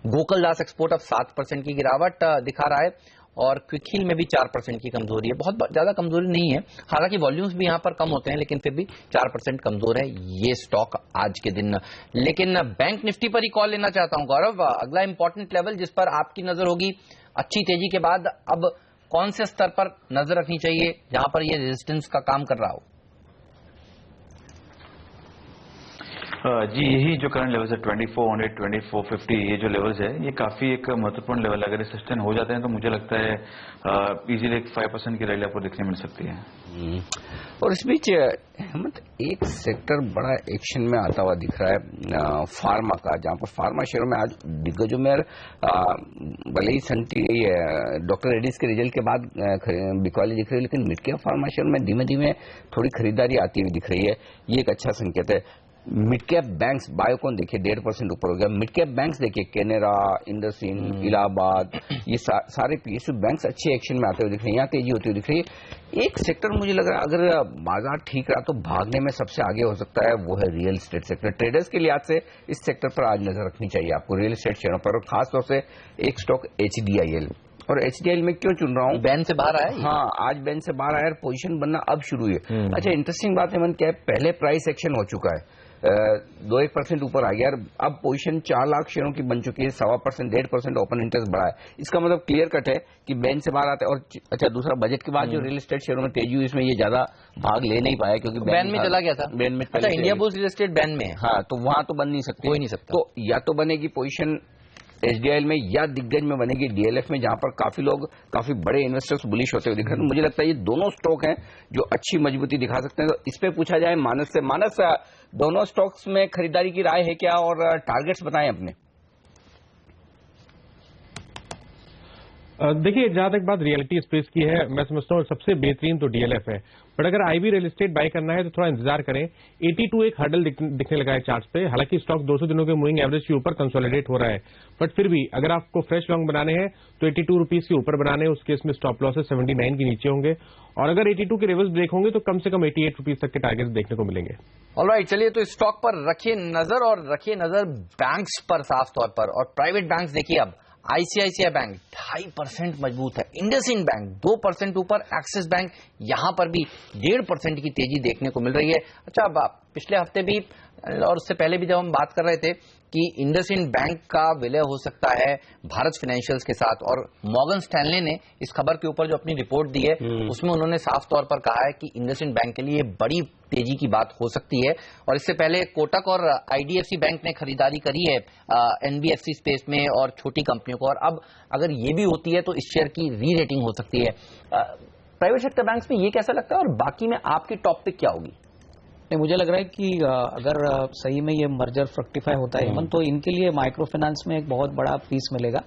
गोकुलदास एक्सपोर्ट अब 7% की गिरावट दिखा रहा है और क्विक हील में भी 4% की कमजोरी है। बहुत ज्यादा कमजोरी नहीं है, हालांकि वॉल्यूम्स भी यहां पर कम होते हैं, लेकिन फिर भी 4% कमजोर है ये स्टॉक आज के दिन। लेकिन बैंक निफ्टी पर ही कॉल लेना चाहता हूं गौरव। अगला इंपॉर्टेंट लेवल जिस पर आपकी नजर होगी अच्छी तेजी के बाद, अब कौन से स्तर पर नजर रखनी चाहिए जहां पर ये रेजिस्टेंस का काम कर रहा हो? जी, यही जो करंट लेवल्स है 2400, 2450, ये जो लेवल्स है ये काफी एक महत्वपूर्ण लेवल है। अगर ये सस्टेन हो जाते हैं तो मुझे लगता है इजीली 5% की रैली आपको देखने मिल सकती है। और इस बीच हेमंत, एक सेक्टर बड़ा एक्शन में आता हुआ दिख रहा है, फार्मा का, जहां पर फार्मा शेयरों में आज दिग्गजों में भले ही डॉक्टर रेड्डीज के रिजल्ट के बाद बिकवाली दिख रही है, लेकिन मिड कैप फार्मा शेयर में धीमे धीमे थोड़ी खरीदारी आती हुई दिख रही है। ये एक अच्छा संकेत है। मिड कैप बैंक्स, बायोकॉन देखिए 1.5% ऊपर हो गया। मिड कैप बैंक्स देखिए कैनेरा, इंडसइंड, इलाहाबाद, ये सारे पीएसयू बैंक्स अच्छे एक्शन में आते हुए दिख रहे हैं, यहाँ तेजी होती हुई दिख रही है। एक सेक्टर मुझे लग रहा है अगर बाजार ठीक रहा तो भागने में सबसे आगे हो सकता है, वो है रियल एस्टेट सेक्टर। ट्रेडर्स के लिहाज से इस सेक्टर पर आज नजर रखनी चाहिए आपको, रियल एस्टेट शेयरों पर, और खासतौर से एक स्टॉक HDIL। और HDIL में क्यों चुन रहा हूँ, बैन से बाहर आया। हाँ, आज बैन से बाहर आया, पोजीशन बनना अब शुरू हुई है। अच्छा, इंटरेस्टिंग बात है मन क्या है, पहले प्राइस एक्शन हो चुका है, 2-1% ऊपर आ गया, अब पोजीशन 4 लाख शेयरों की बन चुकी है, 1.25%, 1.5% ओपन इंटरेस्ट बढ़ा है। इसका मतलब क्लियर कट है कि बैन से बाहर आता है। और अच्छा, दूसरा, बजट के बाद जो रियल एस्टेट शेयरों में तेजी हुई, इसमें ये ज्यादा भाग ले नहीं पाया क्योंकि बैन में चला गया था। बैन में, अच्छा, India bulls real estate ban में है। हाँ, तो वहां तो बन नहीं सकते, हो ही नहीं सकता। तो या तो बनेगी पोजीशन HDIL में या दिग्गज में बनेगी DLF में, जहां पर काफी बड़े इन्वेस्टर्स बुलिश होते हुए दिख रहे हैं। तो मुझे लगता है ये दोनों स्टॉक हैं जो अच्छी मजबूती दिखा सकते हैं। तो इस पे पूछा जाए मानस से, मानस दोनों स्टॉक्स में खरीदारी की राय है क्या, और टारगेट्स बताएं अपने। देखिए, जहां तक बात रियलिटी स्पेस की है, मैं समझता हूँ सबसे बेहतरीन तो DLF है, बट अगर IB रियल एस्टेट बाय करना है तो थोड़ा इंतजार करें। 82 एक हर्डल दिखने लगा है चार्ट पे, हालांकि स्टॉक 200 दिनों के मूविंग एवरेज के ऊपर कंसोलिडेट हो रहा है, बट फिर भी अगर आपको फ्रेश लॉन्ग बनाने हैं तो 82 रुपीज के ऊपर बनाने हैं, उस केस में स्टॉप लॉसेस 79 के नीचे होंगे, और अगर 82 के लेवल्स ब्रेक होंगे तो कम से कम 88 रुपीज तक के टारगेट देखने को मिलेंगे। ऑलराइट, चलिए तो स्टॉक पर रखिए नजर, और रखिए नजर बैंक्स पर साफ तौर पर, और प्राइवेट बैंक्स देखिए अब ICICI बैंक 2.5% मजबूत है, इंडसइंड बैंक 2% ऊपर, एक्सिस बैंक यहां पर भी 1.5% की तेजी देखने को मिल रही है। अच्छा, अब पिछले हफ्ते भी और उससे पहले भी जब हम बात कर रहे थे कि इंडसइंड बैंक का विलय हो सकता है भारत फाइनेंशियल्स के साथ, और मॉर्गन स्टैनले ने इस खबर के ऊपर जो अपनी रिपोर्ट दी है उसमें उन्होंने साफ तौर पर कहा है कि इंडसइंड बैंक के लिए बड़ी तेजी की बात हो सकती है। और इससे पहले कोटक और IDFC बैंक ने खरीदारी करी है NBFC स्पेस में और छोटी कंपनियों को, और अब अगर ये भी होती है तो इस शेयर की री रेटिंग हो सकती है। प्राइवेट सेक्टर बैंक्स में ये कैसा लगता है, और बाकी में आपकी टॉप पिक क्या होगी? नहीं, मुझे लग रहा है कि अगर सही में ये मर्जर फ्रक्टिफाई होता है तो इनके लिए माइक्रो फाइनेंस में एक बहुत बड़ा पीस मिलेगा।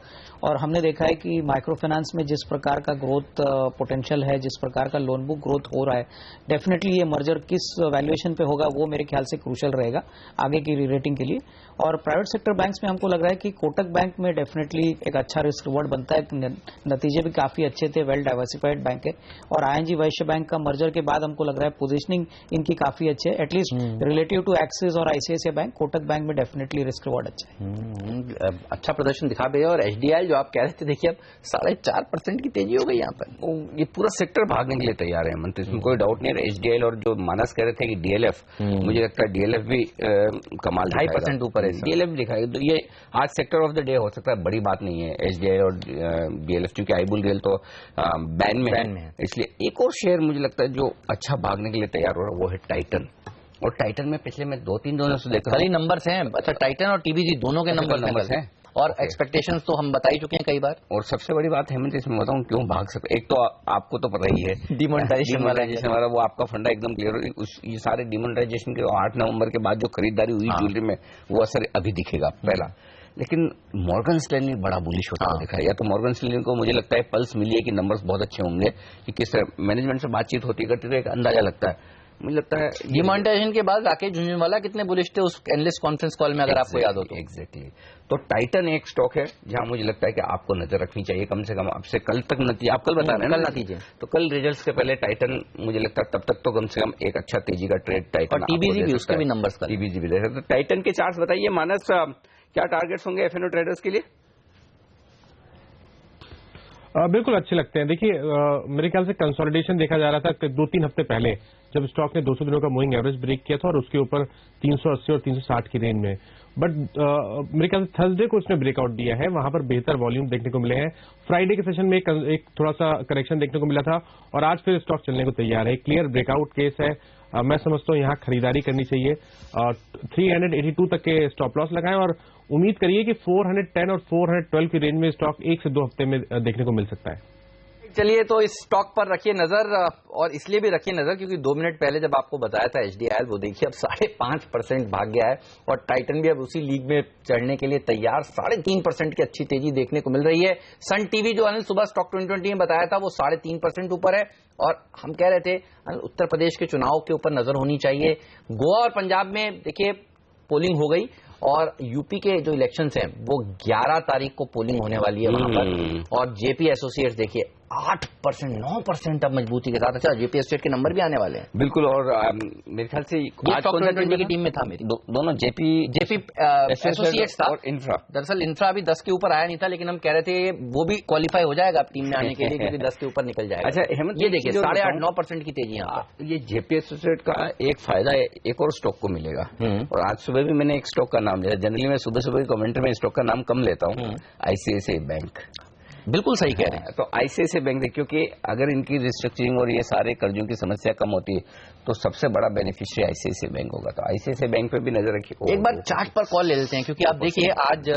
और हमने देखा है कि माइक्रो फाइनेंस में जिस प्रकार का ग्रोथ पोटेंशियल है, जिस प्रकार का लोन बुक ग्रोथ हो रहा है, डेफिनेटली ये मर्जर किस वैल्यूएशन पे होगा वो मेरे ख्याल से क्रूशियल रहेगा आगे की री रेटिंग के लिए। और प्राइवेट सेक्टर बैंक्स में हमको लग रहा है कि कोटक बैंक में डेफिनेटली एक अच्छा रिस्क रिवॉर्ड बनता है, नतीजे भी काफी अच्छे थे, वेल डाइवर्सिफाइड बैंक है। और ING वैश्य बैंक का मर्जर के बाद हमको लग रहा है पोजीशनिंग इनकी काफी अच्छी है। एटलीस्ट रिलेटिव टू एक्सिस और आईसीआईसीआई बैंक, कोटक बैंक में डेफिनेटली रिस्क रिवॉर्ड अच्छा है। अच्छा प्रदर्शन दिखा भी है। और एचडीआईएल जो आप कह रहे थे, देखिए अब 4.5% की तेजी हो गई यहाँ पर। ये पूरा सेक्टर भागने के लिए तैयार है मंत्री, इसमें कोई डाउट नहीं है। एचडीआईएल और जो मानस कह रहे थे कि डीएलएफ, मुझे लगता है डीएलएफ भी कमाल 2.5% ऊपर है। डीएलएफ दिखाएगा तो ये आज सेक्टर ऑफ द डे हो सकता है, बड़ी बात नहीं है एचडीआईएल और डीएलएफ, क्योंकि आईबुल रेल तो बैन में है। इसलिए एक और शेयर मुझे लगता है जो अच्छा भागने के लिए तैयार हो रहा है वो है टाइटन। और टाइटन में पिछले में 2-3 दिनों से देखा खाली नंबर्स हैं। अच्छा, टाइटन और टीबीजी दोनों के नंबर्स हैं और एक्सपेक्टेशंस तो हम बता ही चुके हैं कई बार। और सबसे बड़ी बात हेमंत इसमें बताऊं क्यों भाग सकते, एक तो आपको तो पता ही है डिमोनेटाइजेशन वाला वो आपका फंडा एकदम क्लियर। ये सारे डिमोनेटाइजेशन के 8 नवंबर के बाद जो खरीदारी हुई ज्वेलरी में, वो असर अभी दिखेगा पहला। लेकिन मॉर्गन स्टैनली बड़ा बुलिश होता हुआ दिखा है। या तो मॉर्गन स्टैनली को मुझे लगता है पल्स मिली है कि नंबर्स बहुत अच्छे होंगे, कि किस तरह मैनेजमेंट से बातचीत होती करती तो एक अंदाजा लगता है। मुझे लगता है डिमोनेटाइजेशन के बाद राकेश झुनझुनवाला कितने बुलिश थे उस एनालिस्ट कॉन्फ्रेंस कॉल में, अगर आपको याद हो तो। एग्जैक्टली। तो टाइटन एक स्टॉक है जहां मुझे लगता है कि आपको नजर रखनी चाहिए कम से कम। आपसे कल तक नतीजे आप कल बता रहे हैं, कल नतीजे, तो कल रिजल्ट्स के पहले टाइटन मुझे लगता है तब तक तो कम से कम एक अच्छा तेजी का ट्रेड टाइटन। और टीबीजी भी, उसके भी नंबर्स, टीबीजी भी दे सकते। तो टाइटन के चार्ट्स बताइए मानस, क्या टारगेट्स होंगे एफएनओ ट्रेडर्स के लिए? बिल्कुल अच्छे लगते हैं। देखिए मेरे ख्याल से कंसोलिडेशन देखा जा रहा था 2-3 हफ्ते पहले, जब स्टॉक ने 200 दिनों का मूविंग एवरेज ब्रेक किया था और उसके ऊपर 380 और 360 की रेंज में। बट मेरे ख्याल से थर्सडे को उसने ब्रेकआउट दिया है, वहां पर बेहतर वॉल्यूम देखने को मिले हैं। फ्राइडे के सेशन में एक थोड़ा सा करेक्शन देखने को मिला था और आज फिर स्टॉक चलने को तैयार है। क्लियर ब्रेकआउट केस है। मैं समझता हूं यहां खरीदारी करनी चाहिए। 382 तक के स्टॉप लॉस लगाएं और उम्मीद करिए कि 410 और 412 की रेंज में स्टॉक 1 से 2 हफ्ते में देखने को मिल सकता है। चलिए, तो इस स्टॉक पर रखिए नजर, और इसलिए भी रखिए नजर क्योंकि 2 मिनट पहले जब आपको बताया था एचडीआईएल, वो देखिए अब 5.5% भाग गया है और टाइटन भी अब उसी लीग में चढ़ने के लिए तैयार। 3.5% की अच्छी तेजी देखने को मिल रही है। सन टीवी जो अनिल सुबह स्टॉक 2020 में बताया था वो 3.5% ऊपर है। और हम कह रहे थे उत्तर प्रदेश के चुनाव के ऊपर नजर होनी चाहिए। गोवा और पंजाब में देखिए पोलिंग हो गई और यूपी के जो इलेक्शंस हैं वो 11 तारीख को पोलिंग होने वाली है वहां पर। और जेपी एसोसिएट्स देखिए 8%, 9% अब मजबूती के साथ। अच्छा, जेपी एसोसिएट के नंबर भी आने वाले हैं। बिल्कुल। और मेरे ख्याल से की टीम में था मेरी, दोनों जेपी एसोसिएट्स था और इंफ्रा। दरअसल इंफ्रा अभी 10 के ऊपर आया नहीं था, लेकिन हम कह रहे थे वो भी क्वालिफाई हो जाएगा टीम में आने के लिए, क्योंकि 10 के ऊपर निकल जाएगा। अच्छा हेमंत, ये देखिए 8.5-9% की तेजी यहाँ पर। ये जेपी एसोसिएट का एक फायदा एक और स्टॉक को मिलेगा। और आज सुबह भी मैंने एक स्टॉक का नाम लिया। जनरली मैं सुबह सुबह कमेंट में स्टॉक का नाम कम लेता हूँ, आईसीआईसीआई बैंक। बिल्कुल सही कह रहे हैं। तो आईसीआईसीआई बैंक क्योंकि अगर इनकी रिस्ट्रक्चरिंग और ये सारे कर्जों की समस्या कम होती है तो सबसे बड़ा बेनिफिशियरी आईसीआईसीआई बैंक होगा। तो आईसीआईसीआई बैंक पे भी नजर रखिए। एक बार चार्ट पर कॉल ले लेते हैं, क्योंकि आप देखिए आज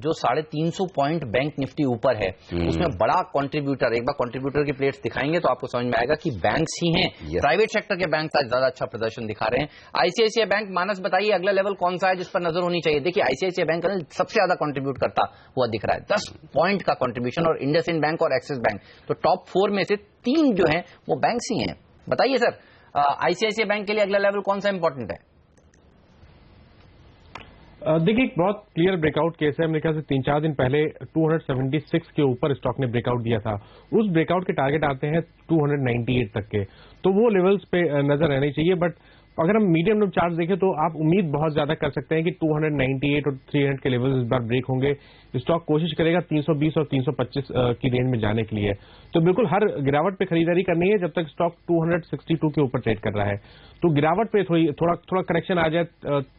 जो 350 पॉइंट बैंक निफ्टी ऊपर है उसमें बड़ा कंट्रीब्यूटर, एक बार कंट्रीब्यूटर की प्लेट्स दिखाएंगे तो आपको समझ में आएगा कि बैंक्स ही हैं। प्राइवेट सेक्टर के बैंक आज ज्यादा अच्छा प्रदर्शन दिखा रहे हैं। आईसीआईसीआई बैंक, मानस बताइए अगला लेवल कौन सा है जिस पर नजर होनी चाहिए? देखिए आईसीआईसीआई बैंक सबसे ज्यादा कंट्रीब्यूट करता हुआ दिख रहा है, 10 पॉइंट का कंट्रीब्यूशन, और इंडसइंड बैंक और एक्सिस बैंक। तो टॉप 4 में से 3 जो है वो बैंक्स ही हैं। बताइए सर, आईसीआईसीआई बैंक के लिए अगला लेवल कौन सा इंपॉर्टेंट है? देखिए एक बहुत क्लियर ब्रेकआउट केस है। मेरे ख्याल से 3-4 दिन पहले 276 के ऊपर स्टॉक ने ब्रेकआउट दिया था। उस ब्रेकआउट के टारगेट आते हैं 298 तक के, तो वो लेवल्स पे नजर रहनी चाहिए। बट अगर हम मीडियम टर्म चार्ट देखें तो आप उम्मीद बहुत ज्यादा कर सकते हैं कि 298 और 300 के लेवल्स इस बार ब्रेक होंगे। स्टॉक कोशिश करेगा 320 और 325 की रेंज में जाने के लिए। तो बिल्कुल हर गिरावट पे खरीदारी करनी है जब तक स्टॉक 262 के ऊपर ट्रेड कर रहा है। तो गिरावट पे थोड़ा करेक्शन आ जाए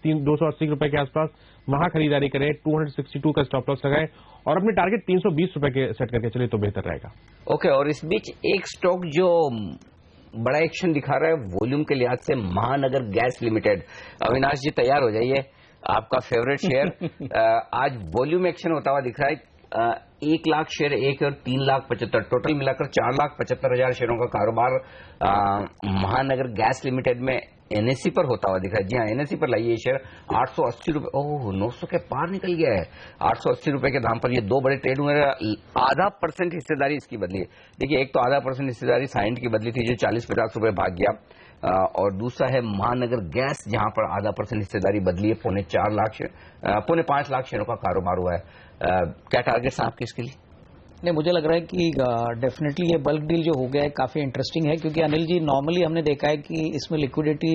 280 रुपए के आसपास, वहां खरीदारी करें। 262 का स्टॉप लॉस लगाएं और अपने टारगेट 320 रुपए के सेट करके चले तो बेहतर रहेगा। ओके। और इस बीच एक स्टॉक जो बड़ा एक्शन दिखा रहा है वॉल्यूम के लिहाज से, महानगर गैस लिमिटेड। अविनाश जी तैयार हो जाइए, आपका फेवरेट शेयर आज वॉल्यूम एक्शन होता हुआ दिख रहा है। 1 लाख शेयर, 1 और 3,75,000, टोटल मिलाकर 4,75,000 शेयरों का कारोबार महानगर गैस लिमिटेड में एनएससी पर होता हुआ दिख रहा है। जी हाँ, एनएससी पर लाइए शेयर 880 रुपए। ओह, 900 के पार निकल गया है। 880 रुपए के दाम पर ये 2 बड़े ट्रेड हुए। 0.5% हिस्सेदारी इसकी बदली है। देखिए एक तो 0.5% हिस्सेदारी साइंट की बदली थी जो 40-50 रुपए भाग गया, और दूसरा है महानगर गैस जहां पर 0.5% हिस्सेदारी बदली है। 4.5 लाख शेयरों का कारोबार हुआ है। क्या टारगेट्स हैं आपके इसके लिए? नहीं, मुझे लग रहा है कि डेफिनेटली ये बल्क डील जो हो गया है काफी इंटरेस्टिंग है, क्योंकि अनिल जी नॉर्मली हमने देखा है कि इसमें लिक्विडिटी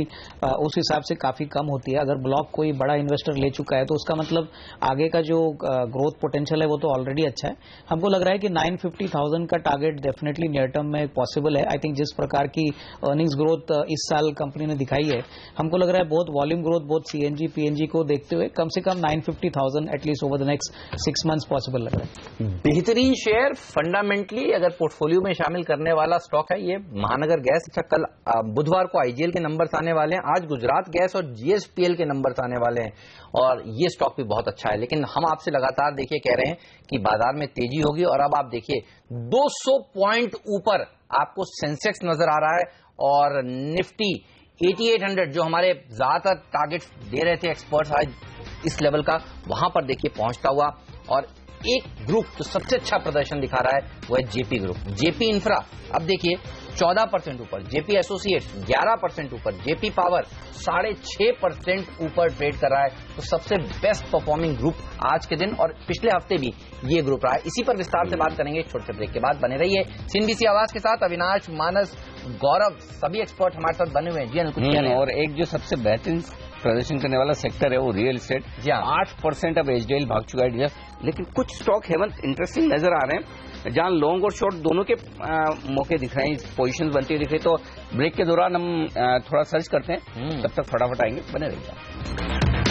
उस हिसाब से काफी कम होती है। अगर ब्लॉक कोई बड़ा इन्वेस्टर ले चुका है तो उसका मतलब आगे का जो ग्रोथ पोटेंशियल है वो तो ऑलरेडी अच्छा है। हमको लग रहा है कि 950,000 का टारगेट डेफिनेटली नियर टर्म में पॉसिबल है। आई थिंक जिस प्रकार की अर्निंग्स ग्रोथ इस साल कंपनी ने दिखाई है, हमको लग रहा है बहुत वॉल्यूम ग्रोथ, बहुत सीएनजी पीएनजी को देखते हुए कम से कम 950,000 at least over the next 6 months possible लग रहा है। बेहतरीन शेयर फंडामेंटली अगर पोर्टफोलियो में शामिल करने वाला स्टॉक है ये महानगर गैस। अच्छा, कल बुधवार को आईजीएल के नंबर्स आने वाले हैं, आज गुजरात गैस और जीएसपीएल के नंबर्स आने वाले हैं और ये स्टॉक भी बहुत अच्छा है। लेकिन हम आपसे लगातार देखिए कह रहे हैं कि बाजार में तेजी होगी और अब आप देखिए 200 पॉइंट ऊपर आपको सेंसेक्स नजर आ रहा है और निफ्टी 8800 जो हमारे ज्यादातर टारगेट दे रहे थे एक्सपर्ट्स आज इस लेवल का, वहां पर देखिए पहुंचता हुआ। और एक ग्रुप जो सबसे अच्छा प्रदर्शन दिखा रहा है वो है जेपी ग्रुप। जेपी इंफ्रा अब देखिए 14% ऊपर, जेपी एसोसिएट्स 11% ऊपर, जेपी पावर 6.5% ऊपर ट्रेड कर रहा है। तो सबसे बेस्ट परफॉर्मिंग ग्रुप आज के दिन और पिछले हफ्ते भी ये ग्रुप रहा है। इसी पर विस्तार से बात करेंगे छोटे से ब्रेक के बाद। बने रहिए सीएनबीसी आवाज के साथ। अविनाश, मानस, गौरव सभी एक्सपर्ट हमारे साथ बने हुए हैं। जी अनिल, कुछ कह रहे हैं? और एक जो सबसे बेहतरीन प्रदर्शन करने वाला सेक्टर है वो रियल एस्टेट। 8% अब एचडीएल भाग चुका है। लेकिन कुछ स्टॉक हेमंत इंटरेस्टिंग नजर आ रहे हैं जहां लॉन्ग और शॉर्ट दोनों के मौके दिख रहे हैं, पोजीशंस बनती हुई दिख रही। तो ब्रेक के दौरान हम थोड़ा सर्च करते हैं, तब तक फटाफट आएंगे। बने रहिए।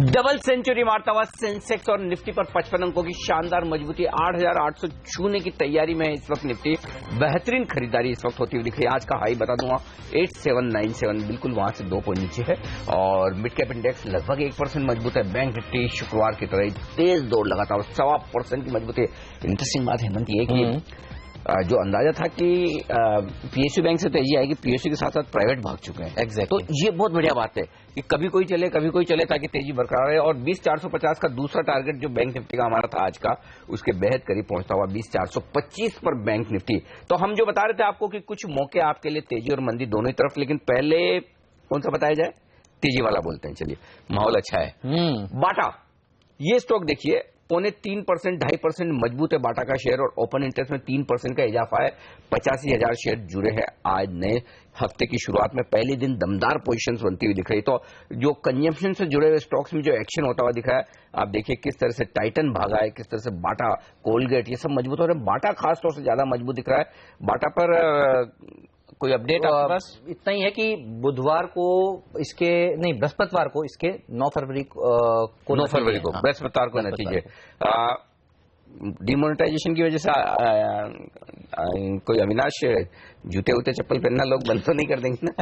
डबल सेंचुरी मारता हुआ सेंसेक्स और निफ्टी पर 55 अंकों की शानदार मजबूती, 8,800 छूने की तैयारी में है इस वक्त निफ्टी। बेहतरीन खरीदारी इस वक्त होती हुई दिख रही है। आज का हाई बता दूंगा 8797, बिल्कुल वहां से 2 पॉइंट नीचे है। और मिड कैप इंडेक्स लगभग 1% मजबूत है। बैंक निफ्टी शुक्रवार की तरह तेज दौड़ लगाता और 1.25% की मजबूती है। इंटरेस्टिंग बात हेमंत ये कि जो अंदाजा था कि पीएसयू बैंक से तेजी आएगी, पीएसयू के साथ साथ प्राइवेट भाग चुके हैं। एग्जैक्टली। तो ये बहुत बढ़िया बात है कि कभी कोई चले ताकि तेजी बरकरार रहे। और 20,450 का दूसरा टारगेट जो बैंक निफ्टी का हमारा था आज का, उसके बेहद करीब पहुंचता हुआ 20,425 पर बैंक निफ्टी। तो हम जो बता रहे थे आपको कि कुछ मौके आपके लिए तेजी और मंदी दोनों ही तरफ, लेकिन पहले कौन सा बताया जाए? तेजी वाला बोलते हैं। चलिए, माहौल अच्छा है। बाटा, ये स्टॉक देखिए 3.25%, 2.5% मजबूत है बाटा का शेयर और ओपन इंटरेस्ट में 3% का इजाफा है। 85,000 शेयर जुड़े हैं। आज नए हफ्ते की शुरुआत में पहले दिन दमदार पोजीशंस बनती हुई दिख रही। तो जो कंजम्पशन से जुड़े हुए स्टॉक्स में जो एक्शन होता हुआ दिखा है, आप देखिए किस तरह से टाइटन भागा है, किस तरह से बाटा, कोलगेट, ये सब मजबूत हो रहे हैं। बाटा खासतौर से ज्यादा मजबूत दिख रहा है। बाटा पर कोई अपडेट आपके पास? इतना ही है कि बुधवार को इसके नहीं, बृहस्पतिवार को इसके 9 फरवरी को बृहस्पतिवार को नतीजे। डिमोनेटाइजेशन की वजह से कोई अविनाश जूते उते चप्पल पहनना लोग बंद तो नहीं कर देंगे ना?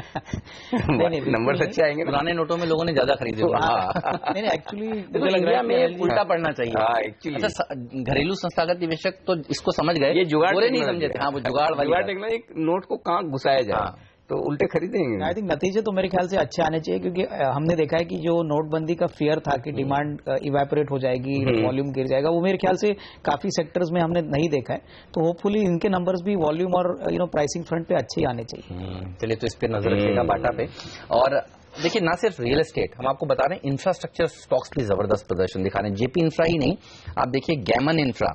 नंबर अच्छे आएंगे। पुराने नोटों में लोगों ने ज्यादा खरीदे। नहीं, एक्चुअली इंडिया में उल्टा पड़ना चाहिए। एक्चुअली अच्छा, घरेलू संस्थागत निवेशक तो इसको समझ गए, ये जुगाड़ नहीं समझे थे। हाँ, वो जुगाड़ टेक्नोलॉजी, एक नोट को कहाँ घुसाया जाए तो उल्टे खरीदेंगे। आई थिंक नतीजे तो मेरे ख्याल से अच्छे आने चाहिए, क्योंकि हमने देखा है कि जो नोटबंदी का फियर था कि डिमांड इवेपोरेट हो जाएगी, वॉल्यूम गिर जाएगा, वो मेरे ख्याल से काफी सेक्टर्स में हमने नहीं देखा है। तो होपफुली इनके नंबर्स भी वॉल्यूम और प्राइसिंग फ्रंट पे अच्छे ही आने चाहिए। चलिए, तो इस पे नजर रखिएगा बाटा पे। और देखिए, ना सिर्फ रियल एस्टेट, हम आपको बता रहे हैं इंफ्रास्ट्रक्चर स्टॉक्स भी जबरदस्त प्रदर्शन दिखा रहे हैं। जेपी इंफ्रा ही नहीं, आप देखिए Gammon infra,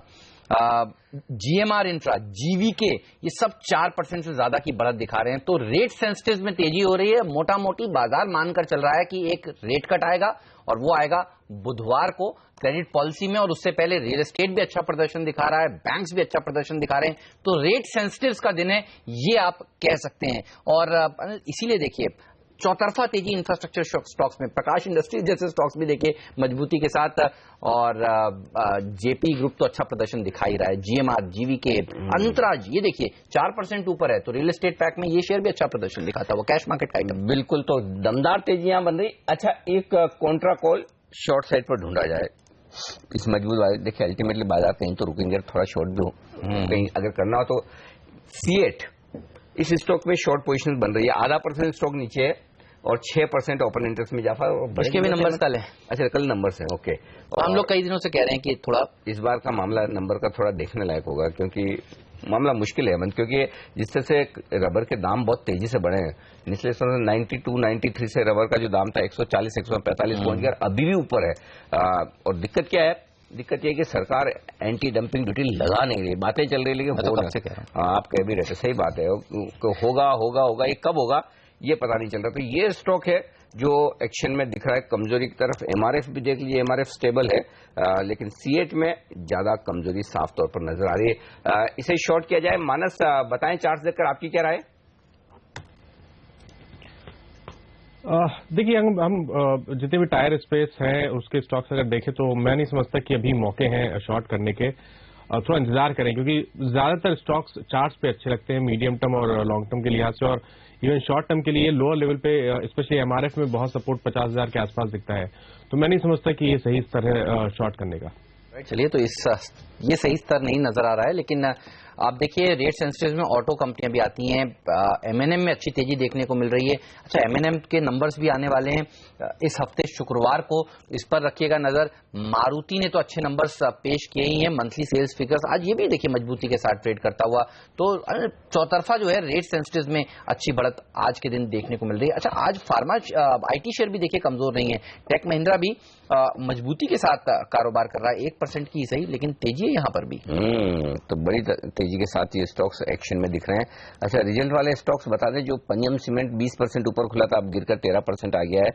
GMR infra, GVK, ये सब 4% से ज्यादा की बढ़त दिखा रहे हैं। तो रेट सेंसिटिव में तेजी हो रही है। मोटा मोटी बाजार मानकर चल रहा है कि एक रेट कट आएगा और वो आएगा बुधवार को क्रेडिट पॉलिसी में। और उससे पहले रियल एस्टेट भी अच्छा प्रदर्शन दिखा रहा है, बैंक्स भी अच्छा प्रदर्शन दिखा रहे हैं। तो रेट सेंसिटिव का दिन है, ये आप कह सकते हैं। और इसीलिए देखिए चौतरफा तेजी इंफ्रास्ट्रक्चर स्टॉक्स में, प्रकाश इंडस्ट्रीज जैसे स्टॉक्स भी देखिए मजबूती के साथ। और जेपी ग्रुप तो अच्छा प्रदर्शन दिखा ही रहा है। जीएमआर, जीवीके, अंतराज, ये देखिए 4% ऊपर है। तो रियल एस्टेट पैक में ये शेयर भी अच्छा प्रदर्शन दिखाता है, वो कैश मार्केट का आइटम। बिल्कुल, तो दमदार तेजियां बन रही। अच्छा, एक कॉन्ट्रा कॉल शॉर्ट साइड पर ढूंढा जाए इस मजबूत वाले। देखिए अल्टीमेटली बाजार कहीं तो रुकेंगे, थोड़ा शॉर्ट भी हो, कहीं अगर करना हो तो C8 इस स्टॉक में शॉर्ट पोजीशन बन रही है। 0.5% स्टॉक नीचे है। और 6% ओपन इंटरेस्ट में इजाफा। इसके भी नंबर्स कल है। अच्छा, कल नंबर्स है, ओके। और हम लोग कई दिनों से कह रहे हैं कि थोड़ा इस बार का मामला नंबर का थोड़ा देखने लायक होगा, क्योंकि मामला मुश्किल है हेमंत, क्योंकि जिस तरह से रबर के दाम बहुत तेजी से बढ़े हैं। निचले 92-93 से रबर का जो दाम था 140-145 पहुंच गया, अभी भी ऊपर है। और दिक्कत क्या है? दिक्कत यह है कि सरकार एंटी डंपिंग ड्यूटी लगा नहीं रही, बातें चल रही, लेकिन तो कब से कह रहा हूं। आप कह भी रहते, सही बात है, होगा ये कब होगा ये पता नहीं चल रहा। तो ये स्टॉक है जो एक्शन में दिख रहा है कमजोरी की तरफ। एमआरएफ भी देख लीजिए, एमआरएफ स्टेबल है, लेकिन C8 में ज्यादा कमजोरी साफ तौर पर नजर आ रही है। इसे शॉर्ट किया जाए। मानस, बताएं चार्ट देखकर आपकी क्या राय है? देखिए, हम जितने भी टायर स्पेस हैं उसके स्टॉक्स अगर देखें तो मैं नहीं समझता कि अभी मौके हैं शॉर्ट करने के। थोड़ा इंतजार करें, क्योंकि ज्यादातर स्टॉक्स चार्ट्स पे अच्छे लगते हैं मीडियम टर्म और लॉन्ग टर्म के लिहाज से, और इवन शॉर्ट टर्म के लिए लोअर लेवल पे स्पेशली एमआरएफ में बहुत सपोर्ट 50,000 के आसपास दिखता है। तो मैं नहीं समझता कि ये सही स्तर है शॉर्ट करने का। चलिए, तो ये सही स्तर नहीं नजर आ रहा है, लेकिन आप देखिए रेट सेंसिटिव में ऑटो कंपनियां भी आती हैं। एमएनएम में अच्छी तेजी देखने को मिल रही है। अच्छा, एमएनएम के नंबर्स भी आने वाले हैं इस हफ्ते शुक्रवार को, इस पर रखिएगा नजर। मारुति ने तो अच्छे नंबर्स पेश किए ही हैं, मंथली सेल्स फिगर्स आज ये भी देखिए मजबूती के साथ ट्रेड करता हुआ। तो चौतरफा जो है रेट सेंसिटिव में अच्छी बढ़त आज के दिन देखने को मिल रही है। अच्छा, आज फार्मा आईटी शेयर भी देखिए कमजोर नहीं है। टेक महिंद्रा भी मजबूती के साथ कारोबार कर रहा है, 1% की सही, लेकिन तेजी है यहाँ पर भी। तो बड़ी तेजी के साथ ये स्टॉक्स एक्शन में दिख रहे हैं। अच्छा, रिजल्ट वाले स्टॉक्स बता दें। जो पंजम सीमेंट 20% ऊपर खुला था, अब गिरकर 13% आ गया है,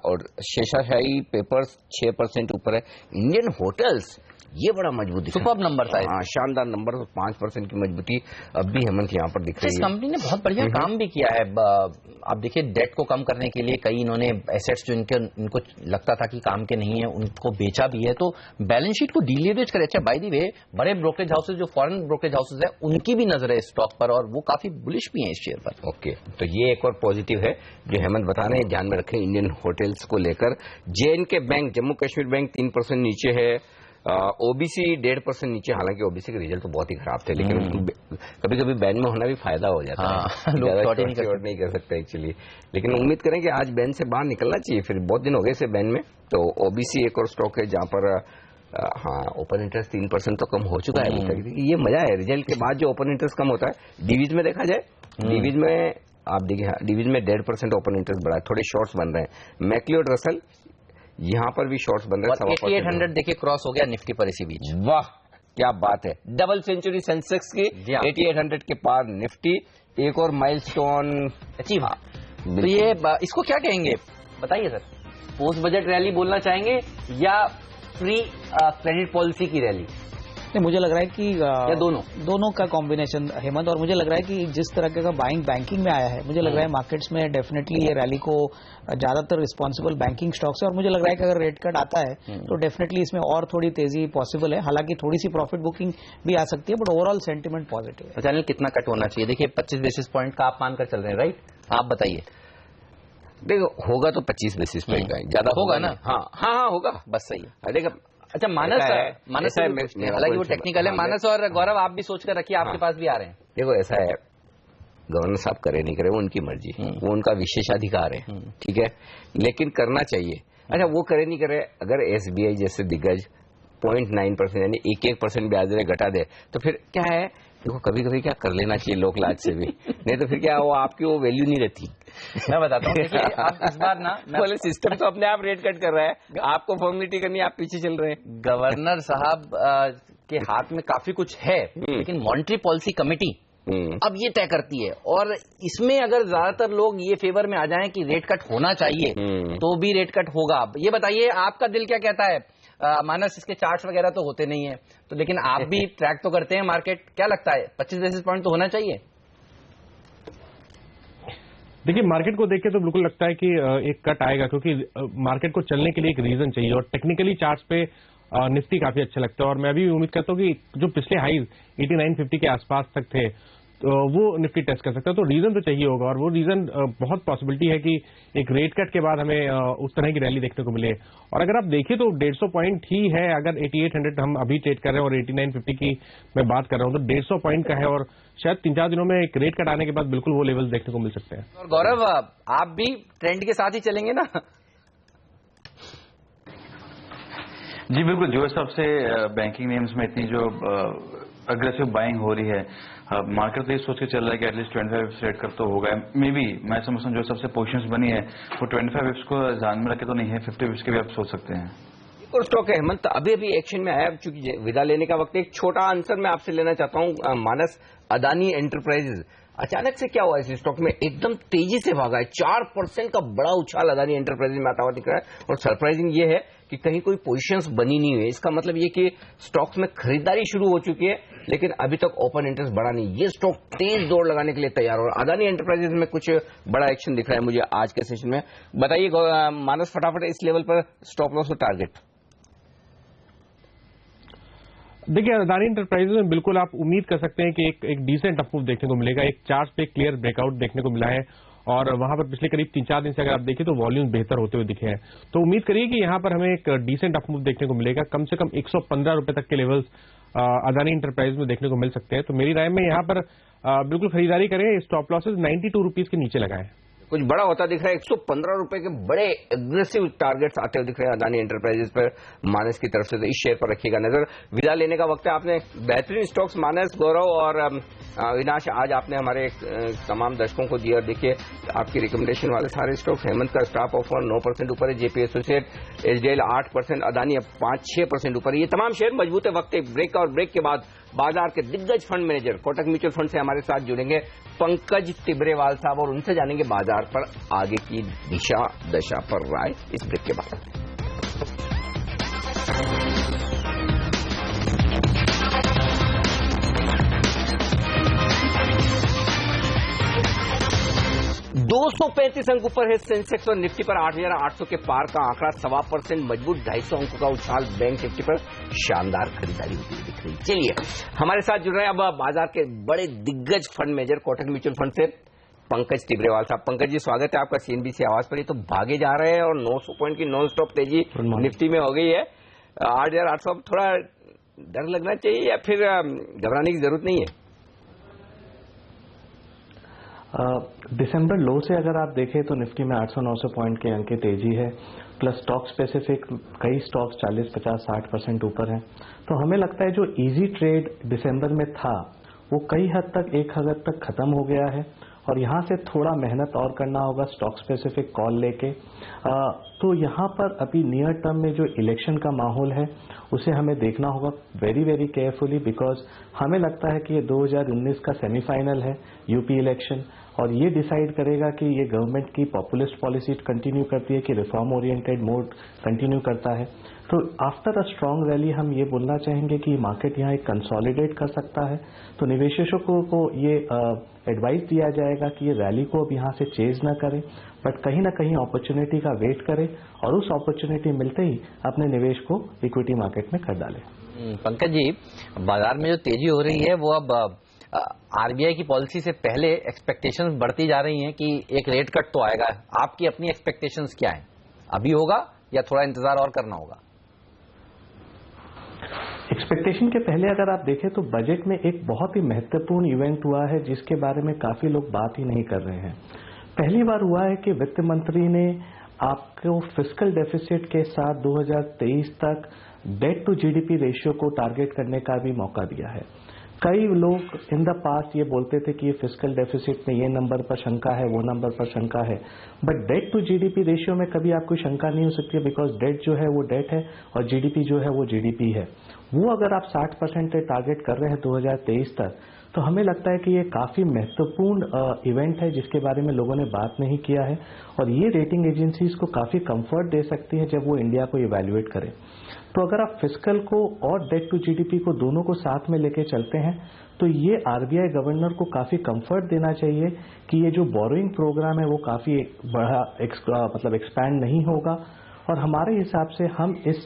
और शेषाशाही पेपर्स 6% ऊपर है। इंडियन होटल्स ये बड़ा मजबूत दिखा, सुपर्ब नंबर था। हाँ, शानदार नंबर, 5% की मजबूती अब भी हेमंत यहाँ पर दिख रही है। इस कंपनी ने बहुत बढ़िया काम भी किया है। आप देखिए डेट को कम करने के लिए कई इन्होंने एसेट्स जो इनको लगता था कि काम के नहीं है उनको बेचा भी है, तो बैलेंस शीट को डीलीवरेज करे। अच्छा, बाय द वे बड़े ब्रोकरेज हाउसेज जो फॉरेन ब्रोकरेज हाउसेज है उनकी भी नजर है स्टॉक पर, और वो काफी बुलिश भी है इस शेयर पर। ओके, तो ये एक और पॉजिटिव है जो हेमंत बता रहे हैं, ध्यान में रखें इंडियन होटल्स को लेकर। JNK bank, Jammu Kashmir bank 3% नीचे है। ओबीसी 1.5% नीचे, हालांकि ओबीसी के रिजल्ट तो बहुत ही खराब थे, लेकिन कभी कभी बैन में होना भी फायदा हो जाता है। लोग शॉर्ट नहीं कर सकते एक्चुअली, लेकिन उम्मीद करें कि आज बैन से बाहर निकलना चाहिए। फिर बहुत दिन हो गए इसे बैन में। तो ओबीसी एक और स्टॉक है जहां पर हाँ, ओपन इंटरेस्ट 3% तो कम हो चुका है अभी तक। ये मजा है, रिजल्ट के बाद जो ओपन इंटरेस्ट कम होता है। डीवीज में देखा जाए, डीवीज में आप देखिए, डीवीज में 1.5% ओपन इंटरेस्ट बढ़ा है, थोड़े शॉर्ट्स बन रहे हैं। मैकली और रसल यहाँ पर भी शॉर्ट्स बन रहे हैं। 8800 देखिए क्रॉस हो गया निफ्टी पर इसी बीच। वाह, क्या बात है, डबल सेंचुरी सेंसेक्स की, 8800 के पार निफ्टी, एक और माइलस्टोन अचीव। तो ये इसको क्या कहेंगे बताइए सर? पोस्ट बजट रैली बोलना चाहेंगे या फ्री क्रेडिट पॉलिसी की रैली? नहीं, मुझे लग रहा है कि या दोनों का कॉम्बिनेशन हेमंत। और मुझे लग रहा है कि जिस तरह का बाइंग बैंकिंग में आया है, मुझे लग रहा है मार्केट्स में डेफिनेटली ये रैली को ज्यादातर रिस्पॉन्सिबल बैंकिंग स्टॉक्स है। और मुझे लग रहा है कि अगर रेट कट आता है तो डेफिनेटली इसमें और थोड़ी तेजी पॉसिबल है। हालांकि थोड़ी सी प्रॉफिट बुकिंग भी आ सकती है, बट ओवरऑल सेंटिमेंट पॉजिटिव है। चैनल कितना कट होना चाहिए? देखिए 25 बेसिस पॉइंट का आप मानकर चल रहे हैं, राइट? आप बताइए। देखो, होगा तो 25 बेसिस पॉइंट का, ज्यादा होगा ना? हाँ होगा, बस सही है। देखो, अच्छा, मानस हालांकि वो टेक्निकल है। मानस और गौरव आप भी सोचकर रखिए, आपके पास भी आ रहे हैं। देखो, ऐसा है, गवर्नर साहब करे नहीं करे वो उनकी मर्जी, वो उनका विशेषाधिकार है, ठीक है, लेकिन करना चाहिए। अच्छा, वो करे नहीं करे, अगर SBI जैसे दिग्गज 0.9% यानी 1% ब्याज दरें घटा दे तो फिर क्या है? देखो, कभी कभी क्या कर लेना चाहिए लोक लाज से भी, नहीं तो फिर क्या वो आपकी वो वैल्यू नहीं रहती। मैं बताता हूँ, देखिए आप इस बार ना बोले सिस्टम तो अपने आप रेट कट कर रहा है, आपको फॉर्मेलिटी करनी, आप पीछे चल रहे हैं। गवर्नर साहब के हाथ में काफी कुछ है, लेकिन मॉनेटरी पॉलिसी कमेटी अब ये तय करती है, और इसमें अगर ज्यादातर लोग ये फेवर में आ जाएं कि रेट कट होना चाहिए तो भी रेट कट होगा। ये बताइए आपका दिल क्या कहता है? मानस, इसके चार्ट्स वगैरह तो होते नहीं है, तो लेकिन आप भी ट्रैक तो करते हैं मार्केट, क्या लगता है 25 बेसिस पॉइंट तो होना चाहिए? देखिए, मार्केट को देख के तो बिल्कुल लगता है कि एक कट आएगा, क्योंकि मार्केट को चलने के लिए एक रीजन चाहिए, और टेक्निकली चार्ट्स पे निफ्टी काफी अच्छा लगता है। और मैं भी उम्मीद करता हूँ कि जो पिछले हाईज 8950 के आसपास तक थे, वो निफ्टी टेस्ट कर सकता है। तो रीजन तो चाहिए होगा, और वो रीजन बहुत पॉसिबिलिटी है कि एक रेट कट के बाद हमें उस तरह की रैली देखने को मिले। और अगर आप देखें तो 150 पॉइंट ही है, अगर 8800 हम अभी ट्रेड कर रहे हैं और 8950 की मैं बात कर रहा हूं, तो 150 पॉइंट का है, और शायद 3-4 दिनों में एक रेट कट आने के बाद बिल्कुल वो लेवल्स देखने को मिल सकते हैं। और गौरव, आप भी ट्रेंड के साथ ही चलेंगे ना? जी बिल्कुल, जो हिसाब से बैंकिंग नेम्स में इतनी जो अग्रेसिव बाइंग हो रही है, मार्केट तो ये सोच के चल रहा है कि एटलीस्ट 25 रेट कर तो होगा। मे बी मैं समझता हूँ जो सबसे पोजीशंस बनी है वो 25 विप्स को ध्यान में रखे तो नहीं है, 50 विप्स के भी आप सोच सकते हैं। एक और स्टॉक है हेमंत, अभी अभी एक्शन में आया, चूंकि विदा लेने का वक्त, एक छोटा आंसर मैं आपसे लेना चाहता हूँ। मानस, अदानी एंटरप्राइजेज अचानक से क्या हुआ इस स्टॉक में, एकदम तेजी से भागा है, 4% का बड़ा उछाल अदानी एंटरप्राइजेज में आता हुआ दिख रहा है। और सरप्राइजिंग ये है कि कहीं कोई पोजीशंस बनी नहीं हुई। इसका मतलब ये कि स्टॉक्स में खरीदारी शुरू हो चुकी है, लेकिन अभी तक ओपन इंटरेस्ट बढ़ा नहीं। ये स्टॉक तेज दौड़ लगाने के लिए तैयार हो। अदानी एंटरप्राइजेज में कुछ बड़ा एक्शन दिख रहा है मुझे आज के सेशन में। बताइए मानस, फटाफट इस लेवल पर स्टॉप लॉस और टारगेट। देखिए, अदानी एंटरप्राइजेज में बिल्कुल आप उम्मीद कर सकते हैं कि एक डिसेंट अप मूव देखने को मिलेगा। एक चार्ट पे क्लियर ब्रेकआउट देखने को मिला है, और वहां पर पिछले करीब 3-4 दिन से अगर आप देखें तो वॉल्यूम बेहतर होते हुए दिखे हैं। तो उम्मीद करिए कि यहां पर हमें एक डिसेंट अप मूव देखने को मिलेगा। कम से कम 115 रुपए तक के लेवल्स अदानी एंटरप्राइज में देखने को मिल सकते हैं। तो मेरी राय में यहां पर बिल्कुल खरीदारी करें। स्टॉप लॉसेज 92 रुपीज के नीचे लगाएं। कुछ बड़ा होता दिख रहा है, 115 रुपए के बड़े एग्रेसिव टारगेट्स आते हुए दिख रहे हैं अदानी एंटरप्राइजेस पर मानस की तरफ से। तो इस शेयर पर रखिएगा नजर। विदा लेने का वक्त है। आपने बेहतरीन स्टॉक्स मानस, गौरव और अविनाश आज आपने हमारे तमाम दर्शकों को दिया। और देखिए, आपकी रिकमेंडेशन वाले सारे स्टॉक्स, हेमंत का स्टाफ ऑफर 9% ऊपर है, जेपी एसोसिएट, एचडीएल 8%, अदानी अब 5-6% ऊपर है। ये तमाम शेयर मजबूत है। वक्त ब्रेक और ब्रेक के बाद बाजार के दिग्गज fund manager Kotak mutual fund से हमारे साथ जुड़ेंगे पंकज तिब्रेवाल साहब, और उनसे जानेंगे बाजार पर आगे की दिशा दशा पर राय इस ब्रेक के बाद। $235 अंक ऊपर है सेंसेक्स, और निफ्टी पर 8,800 के पार का आंकड़ा, 1.25% मजबूत, 250 अंकों का उछाल। बैंक निफ्टी पर शानदार खरीदारी होती हुई दिख रही है। चलिए, हमारे साथ जुड़ रहे हैं अब बाजार के बड़े दिग्गज fund manager Kotak mutual fund से पंकज तिब्रेवाल साहब। पंकज जी, स्वागत है आपका सीएनबीसी आवाज पर। ये तो भागे जा रहे हैं, और 900 पॉइंट की नॉन स्टॉप तेजी निफ्टी में हो गई है। 8,800, अब थोड़ा डर लगना चाहिए या फिर घबराने की जरूरत नहीं है? दिसंबर लो से अगर आप देखें तो निफ्टी में 800-900 पॉइंट के अंक की तेजी है, प्लस स्टॉक स्पेसिफिक कई स्टॉक्स 40-50-60% ऊपर हैं। तो हमें लगता है जो इजी ट्रेड दिसंबर में था वो कई हद तक, एक हद तक खत्म हो गया है, और यहाँ से थोड़ा मेहनत और करना होगा स्टॉक स्पेसिफिक कॉल लेके। तो यहाँ पर अभी नियर टर्म में जो इलेक्शन का माहौल है उसे हमें देखना होगा वेरी वेरी केयरफुली, बिकॉज हमें लगता है कि ये 2019 का सेमीफाइनल है यूपी इलेक्शन, और ये डिसाइड करेगा कि ये गवर्नमेंट की पॉपुलिस्ट पॉलिसी कंटिन्यू करती है कि रिफॉर्म ओरिएंटेड मोड कंटिन्यू करता है। तो आफ्टर अ स्ट्रांग रैली हम ये बोलना चाहेंगे कि मार्केट यहाँ एक कंसोलिडेट कर सकता है। तो निवेशकों को ये एडवाइस दिया जाएगा कि ये रैली को अब यहाँ से चेज ना करें, बट कहीं ना कहीं अपॉर्चुनिटी का वेट करें, और उस अपॉर्चुनिटी मिलते ही अपने निवेश को इक्विटी मार्केट में कर डालें। पंकज जी, बाजार में जो तेजी हो रही है वो अब आरबीआई की पॉलिसी से पहले एक्सपेक्टेशंस बढ़ती जा रही हैं कि एक रेट कट तो आएगा। आपकी अपनी एक्सपेक्टेशंस क्या हैं? अभी होगा या थोड़ा इंतजार और करना होगा? एक्सपेक्टेशन के पहले अगर आप देखें तो बजट में एक बहुत ही महत्वपूर्ण इवेंट हुआ है जिसके बारे में काफी लोग बात ही नहीं कर रहे हैं। पहली बार हुआ है कि वित्त मंत्री ने आपको फिस्कल डेफिसिट के साथ 2023 तक डेट टू जीडीपी रेशियो को टारगेट करने का भी मौका दिया है। कई लोग इन द पास्ट ये बोलते थे कि ये फिस्कल डेफिसिट में ये नंबर पर शंका है, वो नंबर पर शंका है, but debt to GDP ratio में कभी आपको शंका नहीं हो सकती है, बिकॉज डेट जो है वो डेट है और जीडीपी जो है वो जीडीपी है। वो अगर आप 60% टारगेट कर रहे हैं 2023 तक, तो हमें लगता है कि ये काफी महत्वपूर्ण इवेंट है जिसके बारे में लोगों ने बात नहीं किया है, और ये रेटिंग एजेंसीज को काफी कंफर्ट दे सकती है जब वो इंडिया को इवैल्यूएट करें। तो अगर आप फिस्कल को और डेट टू जीडीपी को दोनों को साथ में लेके चलते हैं तो ये आरबीआई गवर्नर को काफी कंफर्ट देना चाहिए कि ये जो बोरोइंग प्रोग्राम है वो काफी बड़ा मतलब एक्सपैंड नहीं होगा, और हमारे हिसाब से हम इस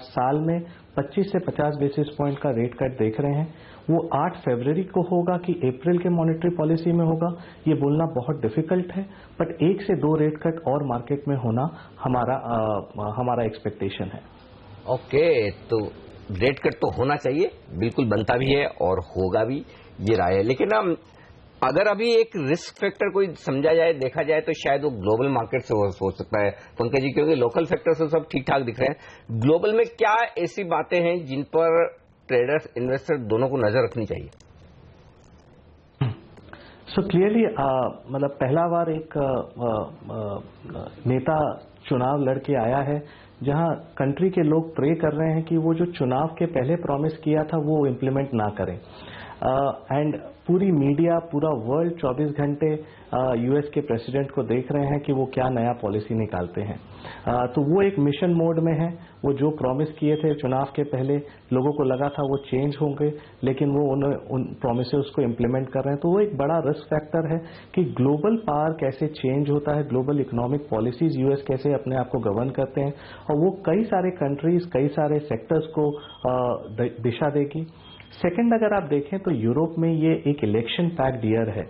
साल में 25 से 50 बेसिस पॉइंट का रेट कट देख रहे हैं। वो 8 फरवरी को होगा कि अप्रैल के मॉनेटरी पॉलिसी में होगा, ये बोलना बहुत डिफिकल्ट है, बट 1 से 2 रेट कट और मार्केट में होना हमारा एक्सपेक्टेशन है। ओके, तो रेट कट तो होना चाहिए, बिल्कुल बनता भी है और होगा भी, ये राय है। लेकिन अगर अभी एक रिस्क फैक्टर कोई समझा जाए, देखा जाए, तो शायद वो ग्लोबल मार्केट से हो सकता है पंकज जी, क्योंकि लोकल फैक्टर से सब ठीक ठाक दिख रहे हैं। ग्लोबल में क्या ऐसी बातें हैं जिन पर ट्रेडर्स, इन्वेस्टर दोनों को नजर रखनी चाहिए? सो क्लियरली मतलब पहला बार एक नेता चुनाव लड़के आया है जहां कंट्री के लोग प्रे कर रहे हैं कि वो जो चुनाव के पहले प्रॉमिस किया था वो इम्प्लीमेंट ना करें। एंड पूरी मीडिया, पूरा वर्ल्ड 24 घंटे यूएस के प्रेसिडेंट को देख रहे हैं कि वो क्या नया पॉलिसी निकालते हैं। तो वो एक मिशन मोड में है। वो जो प्रॉमिस किए थे चुनाव के पहले, लोगों को लगा था वो चेंज होंगे, लेकिन वो उन प्रोमिसेस को इम्प्लीमेंट कर रहे हैं। तो वो एक बड़ा रिस्क फैक्टर है कि ग्लोबल पावर कैसे चेंज होता है, ग्लोबल इकोनॉमिक पॉलिसीज यूएस कैसे अपने आप को गवर्न करते हैं, और वो कई सारे कंट्रीज, कई सारे सेक्टर्स को दिशा देगी। सेकंड, अगर आप देखें तो यूरोप में ये एक इलेक्शन पैक्ड ईयर है।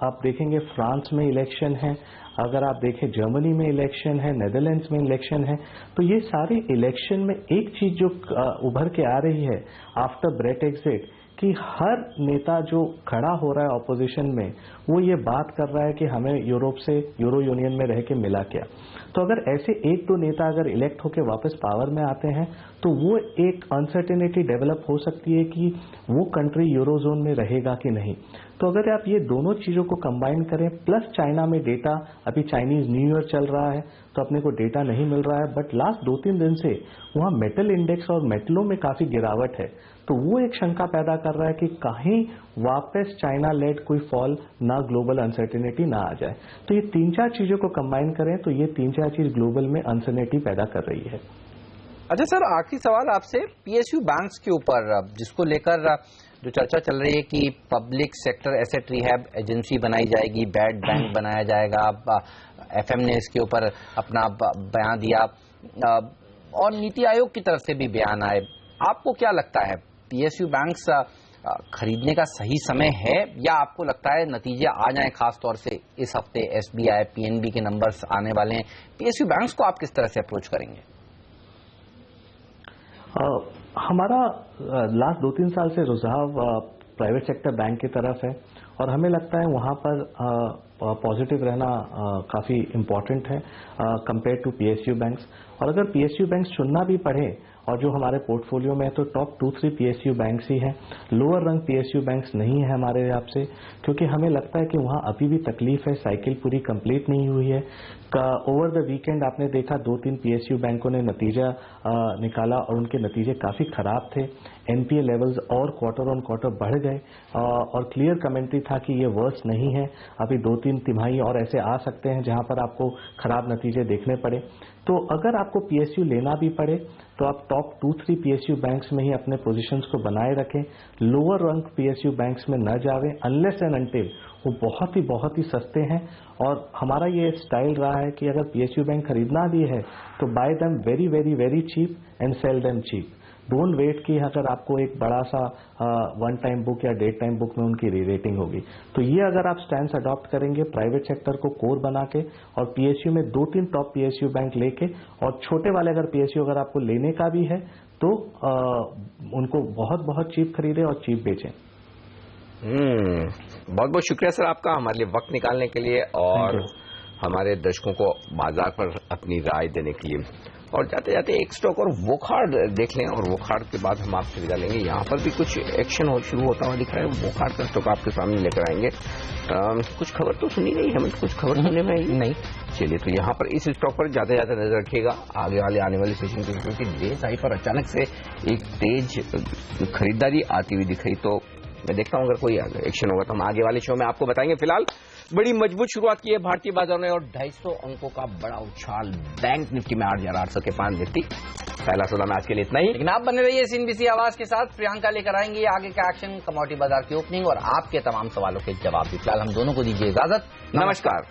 आप देखेंगे फ्रांस में इलेक्शन है, अगर आप देखें जर्मनी में इलेक्शन है, नेदरलैंड्स में इलेक्शन है। तो ये सारे इलेक्शन में एक चीज जो उभर के आ रही है आफ्टर ब्रेक्सिट, कि हर नेता जो खड़ा हो रहा है ऑपोजिशन में, वो ये बात कर रहा है कि हमें यूरोप से, यूरो यूनियन में रह के मिला क्या। तो अगर ऐसे एक दो नेता अगर इलेक्ट होकर वापस पावर में आते हैं तो वो एक अनसर्टेनिटी डेवलप हो सकती है कि वो कंट्री यूरोजोन में रहेगा कि नहीं। तो अगर आप ये दोनों चीजों को कंबाइन करें, प्लस चाइना में डेटा, अभी चाइनीज न्यू ईयर चल रहा है तो अपने को डेटा नहीं मिल रहा है, बट लास्ट 2-3 दिन से वहां मेटल इंडेक्स और मेटलों में काफी गिरावट है। तो वो एक शंका पैदा कर रहा है कि कहीं वापस चाइना लेड कोई फॉल ना, ग्लोबल अनसर्टेनिटी ना आ जाए। तो ये 3-4 चीजों को कंबाइन करें तो ये 3-4 चीज ग्लोबल में अनसर्टेनिटी पैदा कर रही है। अच्छा सर, आखिरी सवाल आपसे, पीएसयू बैंक्स के ऊपर जिसको लेकर जो चर्चा चल रही है कि public sector asset rehab agency बनाई जाएगी, बैड बैंक बनाया जाएगा, एफएम ने इसके ऊपर अपना बयान दिया और नीति आयोग की तरफ से भी बयान आए। आपको क्या लगता है, पीएसयू बैंक्स खरीदने का सही समय है, या आपको लगता है नतीजे आ जाएं, खास तौर से इस हफ्ते एसबीआई, पीएनबी के नंबर्स आने वाले हैं, पीएसयू बैंक्स को आप किस तरह से अप्रोच करेंगे? हमारा लास्ट 2-3 साल से रुझाव प्राइवेट सेक्टर बैंक की तरफ है और हमें लगता है वहां पर पॉजिटिव रहना काफी इम्पोर्टेंट है कंपेयर टू पीएसयू बैंक्स। और अगर पीएसयू बैंक्स चुनना भी पड़े, और जो हमारे पोर्टफोलियो में है, तो टॉप 2-3 पीएसयू बैंक्स ही हैं। लोअर रंग पीएसयू बैंक्स नहीं है हमारे हिसाब से, क्योंकि हमें लगता है कि वहां अभी भी तकलीफ है, साइकिल पूरी कंप्लीट नहीं हुई है। ओवर द वीकेंड आपने देखा 2-3 पीएसयू बैंकों ने नतीजा निकाला और उनके नतीजे काफी खराब थे। एनपीए लेवल्स और क्वार्टर ऑन क्वार्टर बढ़ गए और क्लियर कमेंट्री था कि ये वर्स नहीं है, अभी 2-3 तिमाही और ऐसे आ सकते हैं जहां पर आपको खराब नतीजे देखने पड़े। तो अगर आपको पीएसयू लेना भी पड़े तो आप टॉप 2-3 पीएसयू बैंक्स में ही अपने पोजीशंस को बनाए रखें, लोअर रंग पीएसयू बैंक्स में न जावें अनलेस एंड अनटिल वो बहुत ही सस्ते हैं। और हमारा ये स्टाइल रहा है कि अगर पीएसयू बैंक खरीदना भी है तो buy them very very very cheap and sell them cheap. Don't wait कि अगर आपको एक बड़ा सा 1 टाइम बुक या डेट टाइम बुक में उनकी री रेटिंग होगी। तो ये अगर आप स्टैंड अडॉप्ट करेंगे प्राइवेट सेक्टर को कोर बना के और पीएसयू में 2-3 टॉप पीएसयू बैंक लेके, और छोटे वाले अगर पीएसयू अगर आपको लेने का भी है तो उनको बहुत चीप खरीदें और चीप बेचें। बहुत बहुत शुक्रिया सर आपका हमारे लिए वक्त निकालने के लिए और हमारे दर्शकों को बाजार पर अपनी राय देने के लिए। और जाते जाते एक स्टॉक और वोकहार्ड देख लें, और वोकहार्ड के बाद हम आपसे विदा लेंगे। यहाँ पर भी कुछ एक्शन शुरू होता हुआ दिख रहा है, वोकहार्ड का स्टॉक आपके सामने लेकर आएंगे। कुछ खबर तो सुनी नहीं हमें, कुछ खबर सुनने में नहीं। चलिए, तो यहाँ पर इस स्टॉक पर जाते जाते नजर रखिएगा आगे आने वाले सेशन के, क्योंकि डेज हाई पर अचानक से एक तेज खरीदारी आती हुई दिख रही। तो मैं देखता हूं अगर कोई एक्शन होगा तो हम आगे वाले शो में आपको बताएंगे। फिलहाल बड़ी मजबूत शुरुआत की है भारतीय बाजार ने और 250 अंकों का बड़ा उछाल बैंक निफ्टी में 8,800 के पार निफ्टी। पहला सौदा में आज के लिए इतना ही, लेकिन आप बने रहिए सीएनबीसी आवाज के साथ। प्रियंका लेकर आएंगे आगे का एक्शन, कमोडिटी बाजार की ओपनिंग और आपके तमाम सवालों के जवाब भी। फिलहाल हम दोनों को दीजिए इजाजत, नमस्कार।